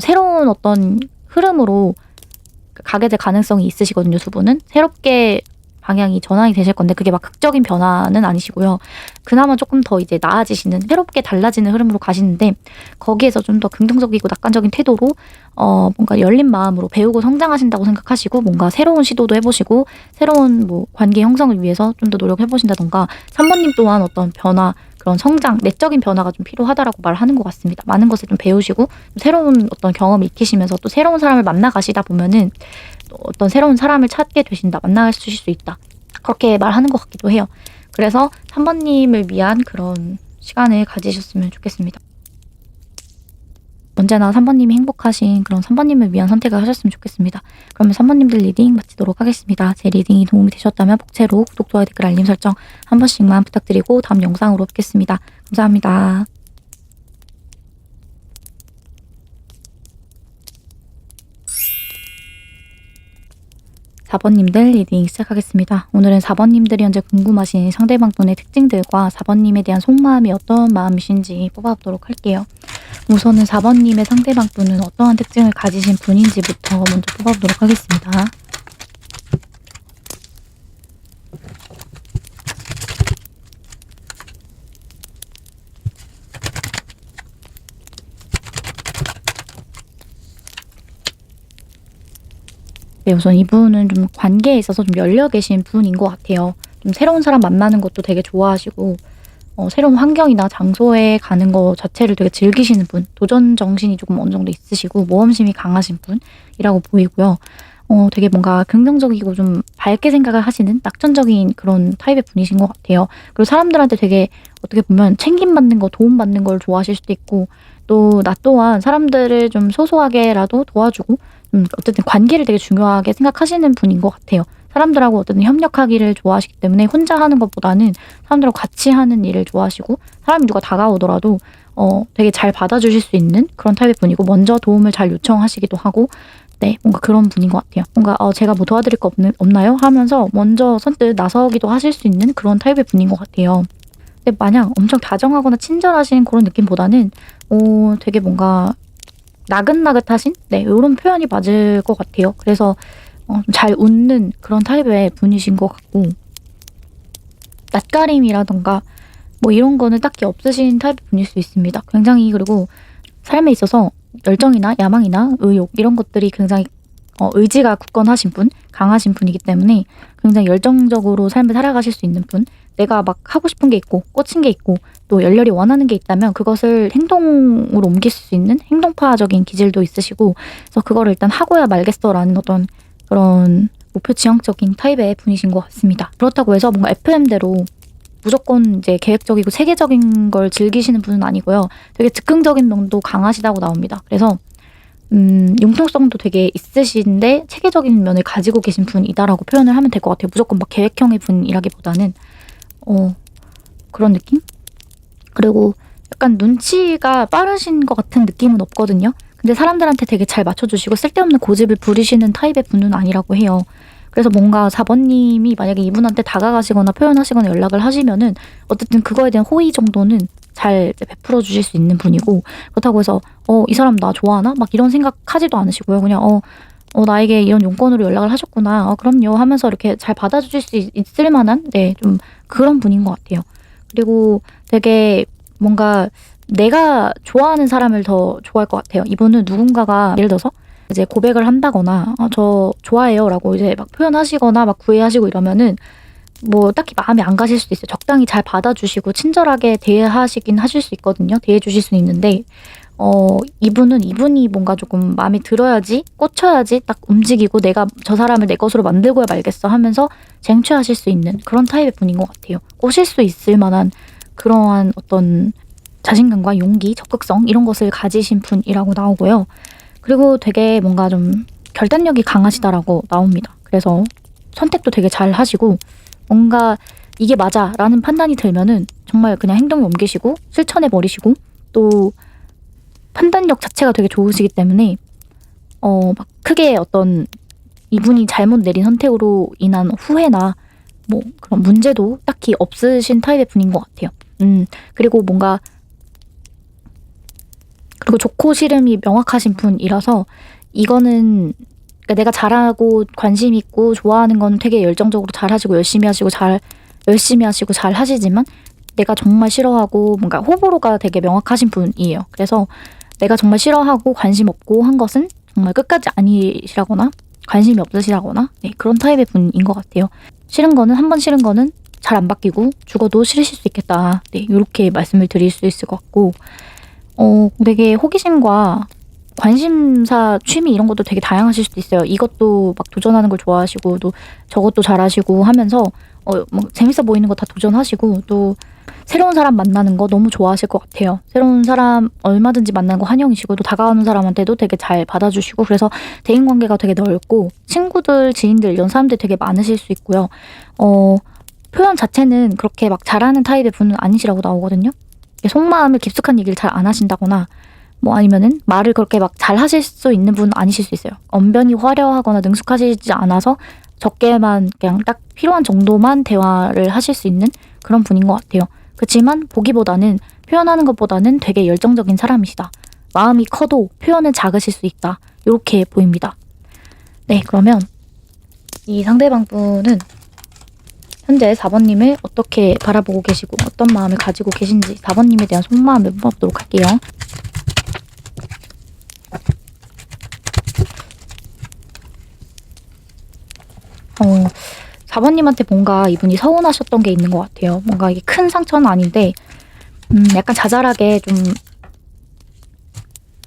새로운 어떤 흐름으로 가게 될 가능성이 있으시거든요. 두 분은. 새롭게 방향이 전환이 되실 건데 그게 막 극적인 변화는 아니시고요. 그나마 조금 더 이제 나아지시는 새롭게 달라지는 흐름으로 가시는데 거기에서 좀 더 긍정적이고 낙관적인 태도로 뭔가 열린 마음으로 배우고 성장하신다고 생각하시고 뭔가 새로운 시도도 해보시고 새로운 뭐 관계 형성을 위해서 좀 더 노력해보신다던가 3번님 또한 어떤 변화 그런 성장, 내적인 변화가 좀 필요하다라고 말하는 것 같습니다. 많은 것을 좀 배우시고 새로운 어떤 경험을 익히시면서 또 새로운 사람을 만나가시다 보면은 어떤 새로운 사람을 찾게 되신다. 만나실 수 있다. 그렇게 말하는 것 같기도 해요. 그래서 3번님을 위한 그런 시간을 가지셨으면 좋겠습니다. 언제나 3번님이 행복하신 그런 3번님을 위한 선택을 하셨으면 좋겠습니다. 그러면 3번님들 리딩 마치도록 하겠습니다. 제 리딩이 도움이 되셨다면 복채로 구독, 좋아요, 댓글, 알림 설정 한 번씩만 부탁드리고 다음 영상으로 뵙겠습니다. 감사합니다. 4번님들 리딩 시작하겠습니다. 오늘은 4번님들이 현재 궁금하신 상대방 분의 특징들과 4번님에 대한 속마음이 어떤 마음이신지 뽑아보도록 할게요. 우선은 4번님의 상대방 분은 어떠한 특징을 가지신 분인지부터 먼저 뽑아보도록 하겠습니다. 네, 우선 이분은 좀 관계에 있어서 좀 열려 계신 분인 것 같아요. 좀 새로운 사람 만나는 것도 되게 좋아하시고 새로운 환경이나 장소에 가는 거 자체를 되게 즐기시는 분, 도전 정신이 조금 어느 정도 있으시고 모험심이 강하신 분이라고 보이고요. 되게 뭔가 긍정적이고 좀 밝게 생각을 하시는 낙천적인 그런 타입의 분이신 것 같아요. 그리고 사람들한테 되게 어떻게 보면 챙김받는 거, 도움받는 걸 좋아하실 수도 있고 또 나 또한 사람들을 좀 소소하게라도 도와주고 어쨌든 관계를 되게 중요하게 생각하시는 분인 것 같아요. 사람들하고 어쨌든 협력하기를 좋아하시기 때문에 혼자 하는 것보다는 사람들하고 같이 하는 일을 좋아하시고 사람이 누가 다가오더라도 되게 잘 받아주실 수 있는 그런 타입의 분이고 먼저 도움을 잘 요청하시기도 하고 네, 뭔가 그런 분인 것 같아요. 뭔가 제가 뭐 도와드릴 거 없나요? 하면서 먼저 선뜻 나서기도 하실 수 있는 그런 타입의 분인 것 같아요. 근데 마냥 엄청 다정하거나 친절하신 그런 느낌보다는 되게 뭔가 나긋나긋하신? 네, 이런 표현이 맞을 것 같아요. 그래서 잘 웃는 그런 타입의 분이신 것 같고 낯가림이라던가 뭐 이런 거는 딱히 없으신 타입의 분일 수 있습니다. 굉장히 그리고 삶에 있어서 열정이나 야망이나 의욕 이런 것들이 굉장히 의지가 굳건하신 분, 강하신 분이기 때문에 굉장히 열정적으로 삶을 살아가실 수 있는 분, 내가 막 하고 싶은 게 있고 꽂힌 게 있고 또 열렬히 원하는 게 있다면 그것을 행동으로 옮길 수 있는 행동파적인 기질도 있으시고 그래서 그거를 일단 하고야 말겠어라는 어떤 그런 목표 지향적인 타입의 분이신 것 같습니다. 그렇다고 해서 뭔가 FM대로 무조건 이제 계획적이고 체계적인 걸 즐기시는 분은 아니고요. 되게 즉흥적인 면도 강하시다고 나옵니다. 그래서 융통성도 되게 있으신데 체계적인 면을 가지고 계신 분이다라고 표현을 하면 될 것 같아요. 무조건 막 계획형의 분이라기보다는 그런 느낌? 그리고 약간 눈치가 빠르신 것 같은 느낌은 없거든요. 근데 사람들한테 되게 잘 맞춰주시고 쓸데없는 고집을 부리시는 타입의 분은 아니라고 해요. 그래서 뭔가 4번님이 만약에 이분한테 다가가시거나 표현하시거나 연락을 하시면은 어쨌든 그거에 대한 호의 정도는 잘 이제 베풀어 주실 수 있는 분이고, 그렇다고 해서 이 사람 나 좋아하나? 막 이런 생각하지도 않으시고요. 그냥 나에게 이런 용건으로 연락을 하셨구나. 그럼요. 하면서 이렇게 잘 받아주실 수 있을 만한, 네, 좀 그런 분인 것 같아요. 그리고 되게 뭔가 내가 좋아하는 사람을 더 좋아할 것 같아요. 이분은 누군가가 예를 들어서 이제 고백을 한다거나 저 좋아해요 라고 이제 막 표현하시거나 막 구애하시고 이러면은 뭐 딱히 마음이 안 가실 수도 있어요. 적당히 잘 받아주시고 친절하게 대하시긴 하실 수 있거든요. 대해주실 수는 있는데 이분이 뭔가 조금 마음에 들어야지, 꽂혀야지 딱 움직이고 내가 저 사람을 내 것으로 만들고야 말겠어 하면서 쟁취하실 수 있는 그런 타입의 분인 것 같아요. 꼬실 수 있을 만한 그러한 어떤 자신감과 용기, 적극성 이런 것을 가지신 분이라고 나오고요. 그리고 되게 뭔가 좀 결단력이 강하시다라고 나옵니다. 그래서 선택도 되게 잘 하시고 뭔가 이게 맞아 라는 판단이 들면은 정말 그냥 행동에 옮기시고 실천해 버리시고 또 판단력 자체가 되게 좋으시기 때문에 막 크게 어떤 이분이 잘못 내린 선택으로 인한 후회나 뭐 그런 문제도 딱히 없으신 타입의 분인 것 같아요. 그리고 뭔가 그리고 좋고 싫음이 명확하신 분이라서 이거는 그러니까 내가 잘하고 관심 있고 좋아하는 건 되게 열정적으로 잘 하시고 열심히 하시고 잘 하시지만 내가 정말 싫어하고 뭔가 호불호가 되게 명확하신 분이에요. 그래서 내가 정말 싫어하고 관심 없고 한 것은 정말 끝까지 아니시라거나 관심이 없으시라거나 네, 그런 타입의 분인 것 같아요. 한 번 싫은 거는 잘 안 바뀌고 죽어도 싫으실 수 있겠다. 네, 이렇게 말씀을 드릴 수 있을 것 같고 되게 호기심과 관심사, 취미 이런 것도 되게 다양하실 수도 있어요. 이것도 막 도전하는 걸 좋아하시고 또 저것도 잘하시고 하면서 뭐 재밌어 보이는 거 다 도전하시고 또 새로운 사람 만나는 거 너무 좋아하실 것 같아요. 새로운 사람 얼마든지 만나는 거 환영이시고 또 다가오는 사람한테도 되게 잘 받아주시고 그래서 대인관계가 되게 넓고 친구들, 지인들 이런 사람들이 되게 많으실 수 있고요. 표현 자체는 그렇게 막 잘하는 타입의 분은 아니시라고 나오거든요. 속마음을 깊숙한 얘기를 잘 안 하신다거나 뭐 아니면은 말을 그렇게 막 잘 하실 수 있는 분은 아니실 수 있어요. 언변이 화려하거나 능숙하시지 않아서 적게만 그냥 딱 필요한 정도만 대화를 하실 수 있는 그런 분인 것 같아요. 그렇지만 보기보다는 표현하는 것보다는 되게 열정적인 사람이시다. 마음이 커도 표현은 작으실 수 있다. 이렇게 보입니다. 네, 그러면 이 상대방 분은 현재 4번님을 어떻게 바라보고 계시고 어떤 마음을 가지고 계신지 4번님에 대한 속마음을 뽑아보도록 할게요. 4번님한테 뭔가 이분이 서운하셨던 게 있는 것 같아요. 뭔가 이게 큰 상처는 아닌데 약간 자잘하게 좀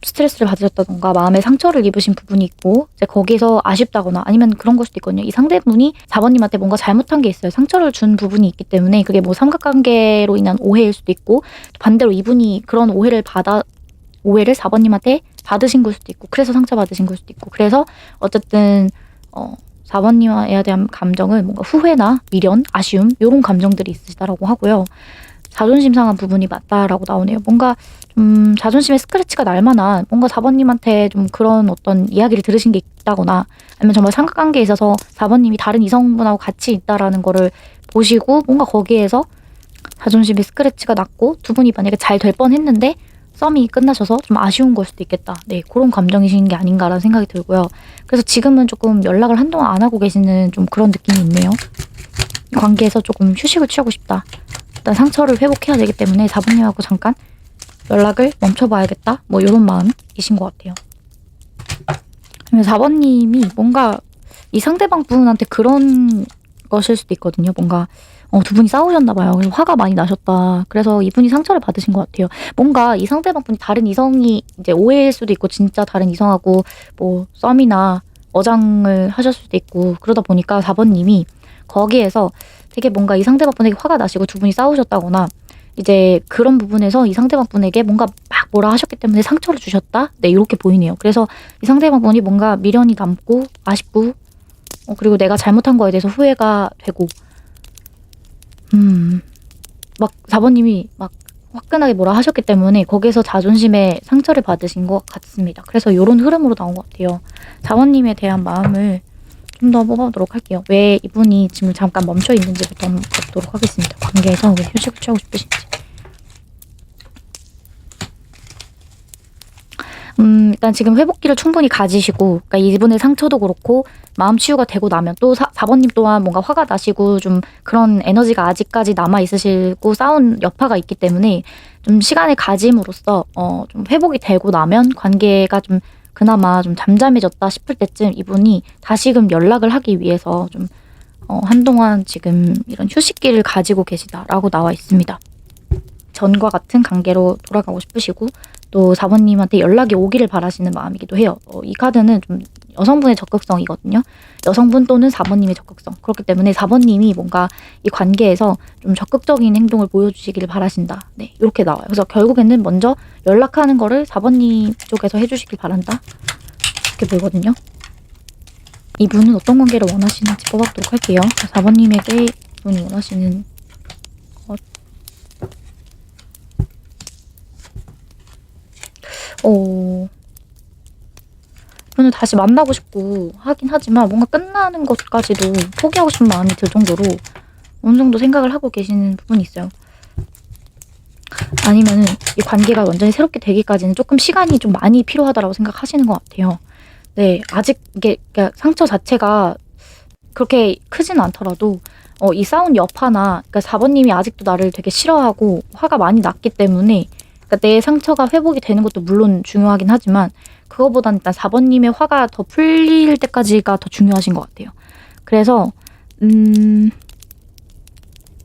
스트레스를 받으셨다던가 마음에 상처를 입으신 부분이 있고 이제 거기서 아쉽다거나 아니면 그런 걸 수도 있거든요. 이 상대분이 4번님한테 뭔가 잘못한 게 있어요. 상처를 준 부분이 있기 때문에 그게 뭐 삼각관계로 인한 오해일 수도 있고 반대로 이분이 그런 오해를 4번님한테 받으신 걸 수도 있고 그래서 상처받으신 걸 수도 있고 그래서 어쨌든 4번님에 대한 감정은 뭔가 후회나 미련, 아쉬움 이런 감정들이 있으시다라고 하고요. 자존심 상한 부분이 맞다라고 나오네요. 뭔가 자존심에 스크래치가 날 만한 뭔가 4번님한테 좀 그런 어떤 이야기를 들으신 게 있다거나 아니면 정말 삼각관계에 있어서 4번님이 다른 이성분하고 같이 있다라는 거를 보시고 뭔가 거기에서 자존심에 스크래치가 났고 두 분이 만약에 잘 될 뻔했는데 썸이 끝나셔서 좀 아쉬운 걸 수도 있겠다. 네, 그런 감정이신 게 아닌가라는 생각이 들고요. 그래서 지금은 조금 연락을 한동안 안 하고 계시는 좀 그런 느낌이 있네요. 관계에서 조금 휴식을 취하고 싶다. 일단 상처를 회복해야 되기 때문에 4번님하고 잠깐 연락을 멈춰봐야겠다. 뭐 이런 마음이신 것 같아요. 4번님이 뭔가 이 상대방 분한테 그런 것일 수도 있거든요. 뭔가 두 분이 싸우셨나 봐요. 그래서 화가 많이 나셨다. 그래서 이분이 상처를 받으신 것 같아요. 뭔가 이 상대방 분이 다른 이성이 이제 오해일 수도 있고 진짜 다른 이성하고 뭐 썸이나 어장을 하셨을 수도 있고 그러다 보니까 4번님이 거기에서 되게 뭔가 이 상대방 분에게 화가 나시고 두 분이 싸우셨다거나 이제 그런 부분에서 이 상대방 분에게 뭔가 막 뭐라 하셨기 때문에 상처를 주셨다? 네, 이렇게 보이네요. 그래서 이 상대방 분이 뭔가 미련이 남고 아쉽고 그리고 내가 잘못한 거에 대해서 후회가 되고 막 4번님이 막 화끈하게 뭐라 하셨기 때문에 거기에서 자존심에 상처를 받으신 것 같습니다. 그래서 이런 흐름으로 나온 것 같아요. 4번님에 대한 마음을 좀 더 뽑아보도록 할게요. 왜 이분이 지금 잠깐 멈춰 있는지부터 한번 보도록 하겠습니다. 관계에서 왜 휴식을 취하고 싶으신지. 일단 지금 회복기를 충분히 가지시고, 그러니까 이분의 상처도 그렇고 마음 치유가 되고 나면 또 4번님 또한 뭔가 화가 나시고 좀 그런 에너지가 아직까지 남아 있으시고 싸운 여파가 있기 때문에 좀 시간을 가짐으로써 좀 회복이 되고 나면 관계가 좀 그나마 좀 잠잠해졌다 싶을 때쯤 이분이 다시금 연락을 하기 위해서 좀 한동안 지금 이런 휴식기를 가지고 계시다라고 나와 있습니다. 전과 같은 관계로 돌아가고 싶으시고 또 4번님한테 연락이 오기를 바라시는 마음이기도 해요. 이 카드는 좀 여성분의 적극성이거든요. 여성분 또는 4번님의 적극성. 그렇기 때문에 4번님이 뭔가 이 관계에서 좀 적극적인 행동을 보여주시기를 바라신다. 네, 이렇게 나와요. 그래서 결국에는 먼저 연락하는 거를 4번님 쪽에서 해주시길 바란다. 이렇게 보이거든요. 이분은 어떤 관계를 원하시는지 뽑아보도록 할게요. 4번님에게 이분이 원하시는 것. 저는 다시 만나고 싶고 하긴 하지만 뭔가 끝나는 것까지도 포기하고 싶은 마음이 들 정도로 어느 정도 생각을 하고 계시는 부분이 있어요. 아니면은 이 관계가 완전히 새롭게 되기까지는 조금 시간이 좀 많이 필요하다라고 생각하시는 것 같아요. 네, 아직 이게 그러니까 상처 자체가 그렇게 크진 않더라도 이 싸운 여파나 그러니까 4번님이 아직도 나를 되게 싫어하고 화가 많이 났기 때문에 그러니까 내 상처가 회복이 되는 것도 물론 중요하긴 하지만 그거보다는 일단 4번님의 화가 더 풀릴 때까지가 더 중요하신 것 같아요. 그래서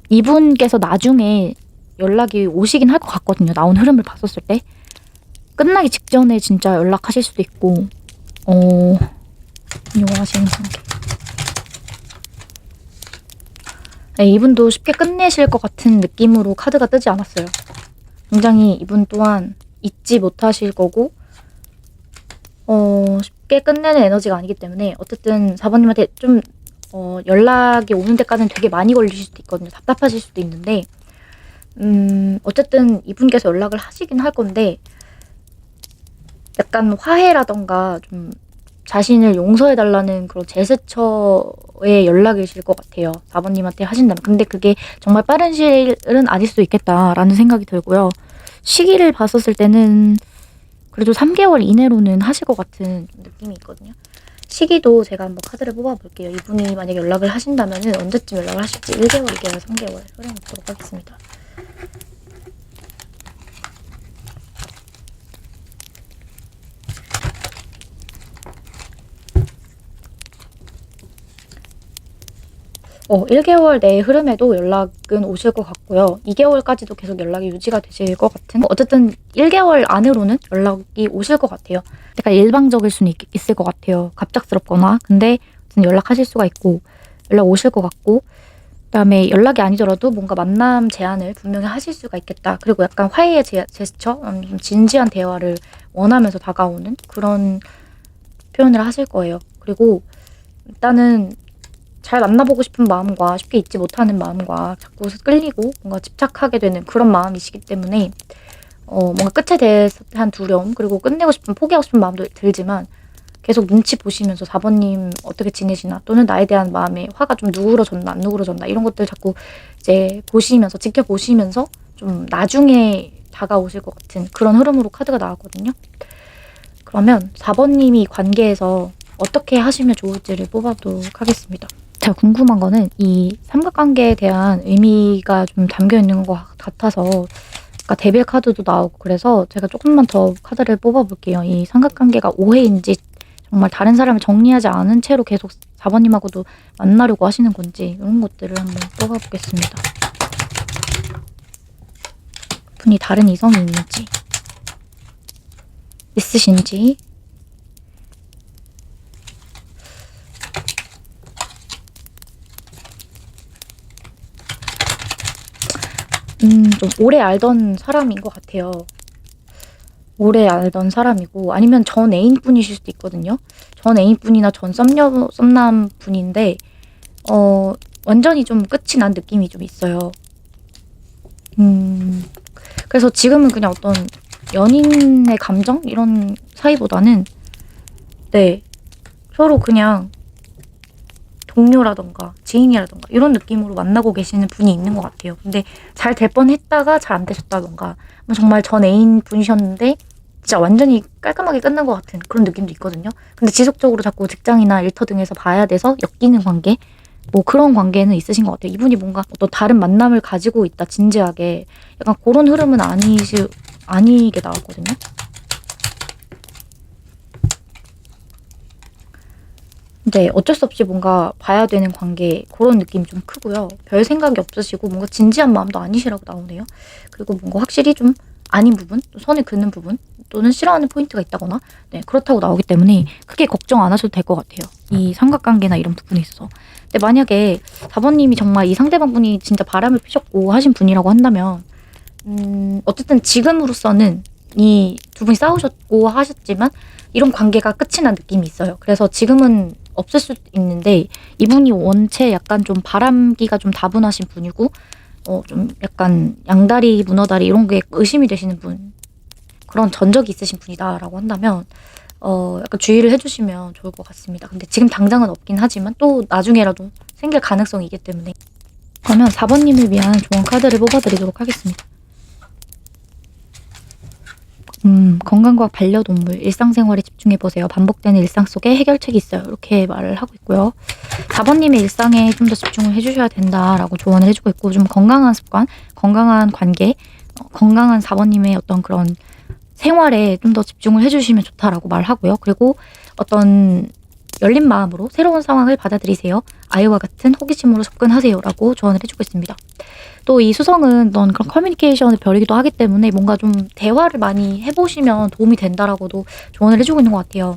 이분께서 나중에 연락이 오시긴 할 것 같거든요. 나온 흐름을 봤었을 때. 끝나기 직전에 진짜 연락하실 수도 있고 이용하시는 관계. 네, 이분도 쉽게 끝내실 것 같은 느낌으로 카드가 뜨지 않았어요. 굉장히 이분 또한 잊지 못하실 거고 쉽게 끝내는 에너지가 아니기 때문에 어쨌든 4번님한테 좀 연락이 오는 데까지는 되게 많이 걸리실 수도 있거든요. 답답하실 수도 있는데 어쨌든 이분께서 연락을 하시긴 할 건데 약간 화해라던가 좀 자신을 용서해달라는 그런 제스처의 연락이실 것 같아요. 4번님한테 하신다면. 근데 그게 정말 빠른 시일은 아닐 수도 있겠다라는 생각이 들고요. 시기를 봤었을 때는 그래도 3개월 이내로는 하실 것 같은 느낌이 있거든요. 시기도 제가 한번 카드를 뽑아볼게요. 이분이 만약에 연락을 하신다면 언제쯤 연락을 하실지 1개월, 2개월, 3개월 흐려보도록 하겠습니다. 어, 1개월 내의 흐름에도 연락은 오실 것 같고요. 2개월까지도 계속 연락이 유지가 되실 것 같은. 어쨌든 1개월 안으로는 연락이 오실 것 같아요. 약간 일방적일 수는 있을 것 같아요. 갑작스럽거나. 근데 연락하실 수가 있고 연락 오실 것 같고 그다음에 연락이 아니더라도 뭔가 만남 제안을 분명히 하실 수가 있겠다. 그리고 약간 화해의 제스처, 좀 진지한 대화를 원하면서 다가오는 그런 표현을 하실 거예요. 그리고 일단은 잘 만나보고 싶은 마음과 쉽게 잊지 못하는 마음과 자꾸 끌리고 뭔가 집착하게 되는 그런 마음이시기 때문에 뭔가 끝에 대한 두려움 그리고 끝내고 싶은 포기하고 싶은 마음도 들지만 계속 눈치 보시면서 4번님 어떻게 지내시나 또는 나에 대한 마음에 화가 좀 누그러졌나 안 누그러졌나 이런 것들 자꾸 이제 보시면서 지켜보시면서 좀 나중에 다가오실 것 같은 그런 흐름으로 카드가 나왔거든요. 그러면 4번님이 관계에서 어떻게 하시면 좋을지를 뽑아보도록 하겠습니다. 제가 궁금한 거는 이 삼각관계에 대한 의미가 좀 담겨 있는 것 같아서 아까 데빌 카드도 나오고 그래서 제가 조금만 더 카드를 뽑아볼게요. 이 삼각관계가 오해인지 정말 다른 사람을 정리하지 않은 채로 계속 4번님하고도 만나려고 하시는 건지 이런 것들을 한번 뽑아보겠습니다. 분이 다른 이성이 있는지 있으신지 좀 오래 알던 사람인 것 같아요. 오래 알던 사람이고 아니면 전 애인분이실 수도 있거든요. 전 애인분이나 전 썸남분인데 완전히 좀 끝이 난 느낌이 좀 있어요. 그래서 지금은 그냥 어떤 연인의 감정 이런 사이보다는 네 서로 그냥 동료라던가 지인이라던가 이런 느낌으로 만나고 계시는 분이 있는 것 같아요. 근데 잘 될 뻔했다가 잘 안 되셨다던가 정말 전 애인 분이셨는데 진짜 완전히 깔끔하게 끝난 것 같은 그런 느낌도 있거든요. 근데 지속적으로 자꾸 직장이나 일터 등에서 봐야 돼서 엮이는 관계, 뭐 그런 관계는 있으신 것 같아요. 이분이 뭔가 또 다른 만남을 가지고 있다, 진지하게. 약간 그런 흐름은 아니게 나왔거든요. 근데 어쩔 수 없이 뭔가 봐야 되는 관계, 그런 느낌이 좀 크고요. 별 생각이 없으시고 뭔가 진지한 마음도 아니시라고 나오네요. 그리고 뭔가 확실히 좀 아닌 부분, 또 선을 긋는 부분, 또는 싫어하는 포인트가 있다거나, 네, 그렇다고 나오기 때문에 크게 걱정 안 하셔도 될 것 같아요. 이 삼각관계나 이런 부분에 있어서. 근데 만약에 4번님이 정말 이 상대방 분이 진짜 바람을 피셨고 하신 분이라고 한다면, 어쨌든 지금으로서는 이 두 분이 싸우셨고 하셨지만 이런 관계가 끝이 난 느낌이 있어요. 그래서 지금은 없을 수 있는데, 이분이 원체 약간 좀 바람기가 좀 다분하신 분이고, 좀 약간 양다리, 문어다리 이런 게 의심이 되시는 분, 그런 전적이 있으신 분이다라고 한다면 약간 주의를 해주시면 좋을 것 같습니다. 근데 지금 당장은 없긴 하지만 또 나중에라도 생길 가능성이 있기 때문에. 그러면 4번님을 위한 조언 카드를 뽑아드리도록 하겠습니다. 건강과 반려동물, 일상생활에 집중해보세요. 반복되는 일상 속에 해결책이 있어요. 이렇게 말을 하고 있고요. 4번님의 일상에 좀 더 집중을 해주셔야 된다라고 조언을 해주고 있고, 좀 건강한 습관, 건강한 관계, 건강한 4번님의 어떤 그런 생활에 좀 더 집중을 해주시면 좋다라고 말하고요. 그리고 어떤 열린 마음으로 새로운 상황을 받아들이세요. 아이와 같은 호기심으로 접근하세요라고 조언을 해주고 있습니다. 또 이 수성은 어떤 그런 커뮤니케이션의 별이기도 하기 때문에 뭔가 좀 대화를 많이 해보시면 도움이 된다라고도 조언을 해주고 있는 것 같아요.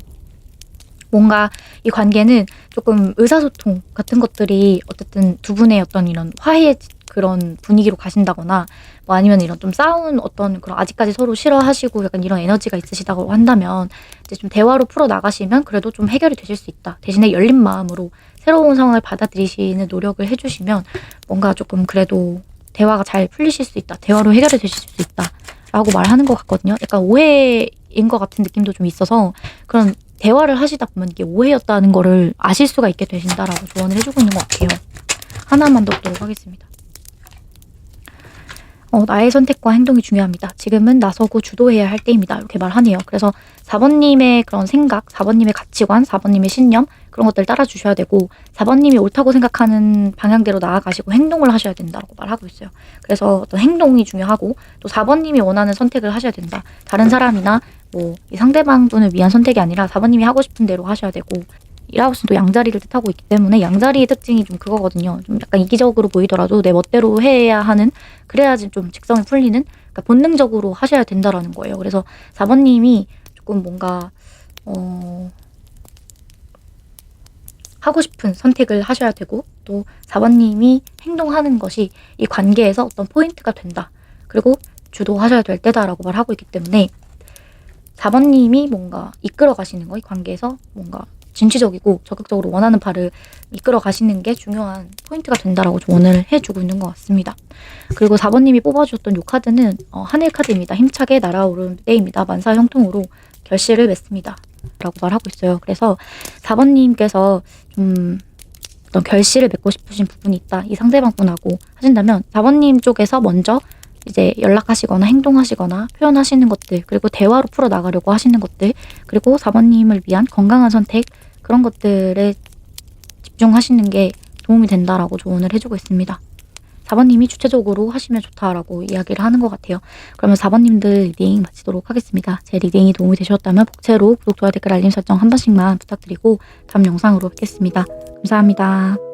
뭔가 이 관계는 조금 의사소통 같은 것들이 어쨌든 두 분의 어떤 이런 화해의 그런 분위기로 가신다거나, 뭐 아니면 이런 좀 싸운 어떤 그런 아직까지 서로 싫어하시고 약간 이런 에너지가 있으시다고 한다면 이제 좀 대화로 풀어 나가시면 그래도 좀 해결이 되실 수 있다. 대신에 열린 마음으로 새로운 상황을 받아들이시는 노력을 해주시면 뭔가 조금 그래도 대화가 잘 풀리실 수 있다. 대화로 해결이 되실 수 있다. 라고 말하는 것 같거든요. 약간 오해인 것 같은 느낌도 좀 있어서 그런 대화를 하시다 보면 이게 오해였다는 거를 아실 수가 있게 되신다라고 조언을 해주고 있는 것 같아요. 하나만 더 보도록 하겠습니다. 나의 선택과 행동이 중요합니다. 지금은 나서고 주도해야 할 때입니다. 이렇게 말하네요. 그래서 4번님의 그런 생각, 4번님의 가치관, 4번님의 신념, 그런 것들 따라주셔야 되고, 4번님이 옳다고 생각하는 방향대로 나아가시고 행동을 하셔야 된다고 말하고 있어요. 그래서 어떤 행동이 중요하고, 또 4번님이 원하는 선택을 하셔야 된다. 다른 사람이나 뭐 이 상대방 분을 위한 선택이 아니라 4번님이 하고 싶은 대로 하셔야 되고, 1하우스는 또 양자리를 뜻하고 있기 때문에 양자리의 특징이 좀 그거거든요. 좀 약간 이기적으로 보이더라도 내 멋대로 해야 하는, 그래야지 좀 직성이 풀리는, 그러니까 본능적으로 하셔야 된다라는 거예요. 그래서 4번님이 조금 뭔가 하고 싶은 선택을 하셔야 되고, 또 4번님이 행동하는 것이 이 관계에서 어떤 포인트가 된다. 그리고 주도하셔야 될 때다라고 말하고 있기 때문에 4번님이 뭔가 이끌어 가시는 거, 이 관계에서 뭔가 진취적이고 적극적으로 원하는 바를 이끌어 가시는 게 중요한 포인트가 된다라고 조언을 해주고 있는 것 같습니다. 그리고 4번님이 뽑아주셨던 이 카드는 하늘 카드입니다. 힘차게 날아오른 때입니다. 만사 형통으로 결실을 맺습니다. 라고 말하고 있어요. 그래서 4번님께서 좀 어떤 결실을 맺고 싶으신 부분이 있다. 이 상대방분하고 하신다면 4번님 쪽에서 먼저 이제 연락하시거나 행동하시거나 표현하시는 것들, 그리고 대화로 풀어나가려고 하시는 것들, 그리고 4번님을 위한 건강한 선택, 그런 것들에 집중하시는 게 도움이 된다라고 조언을 해주고 있습니다. 4번님이 주체적으로 하시면 좋다라고 이야기를 하는 것 같아요. 그러면 4번님들 리딩 마치도록 하겠습니다. 제 리딩이 도움이 되셨다면 복채로 구독, 좋아요, 댓글, 알림 설정 한 번씩만 부탁드리고 다음 영상으로 뵙겠습니다. 감사합니다.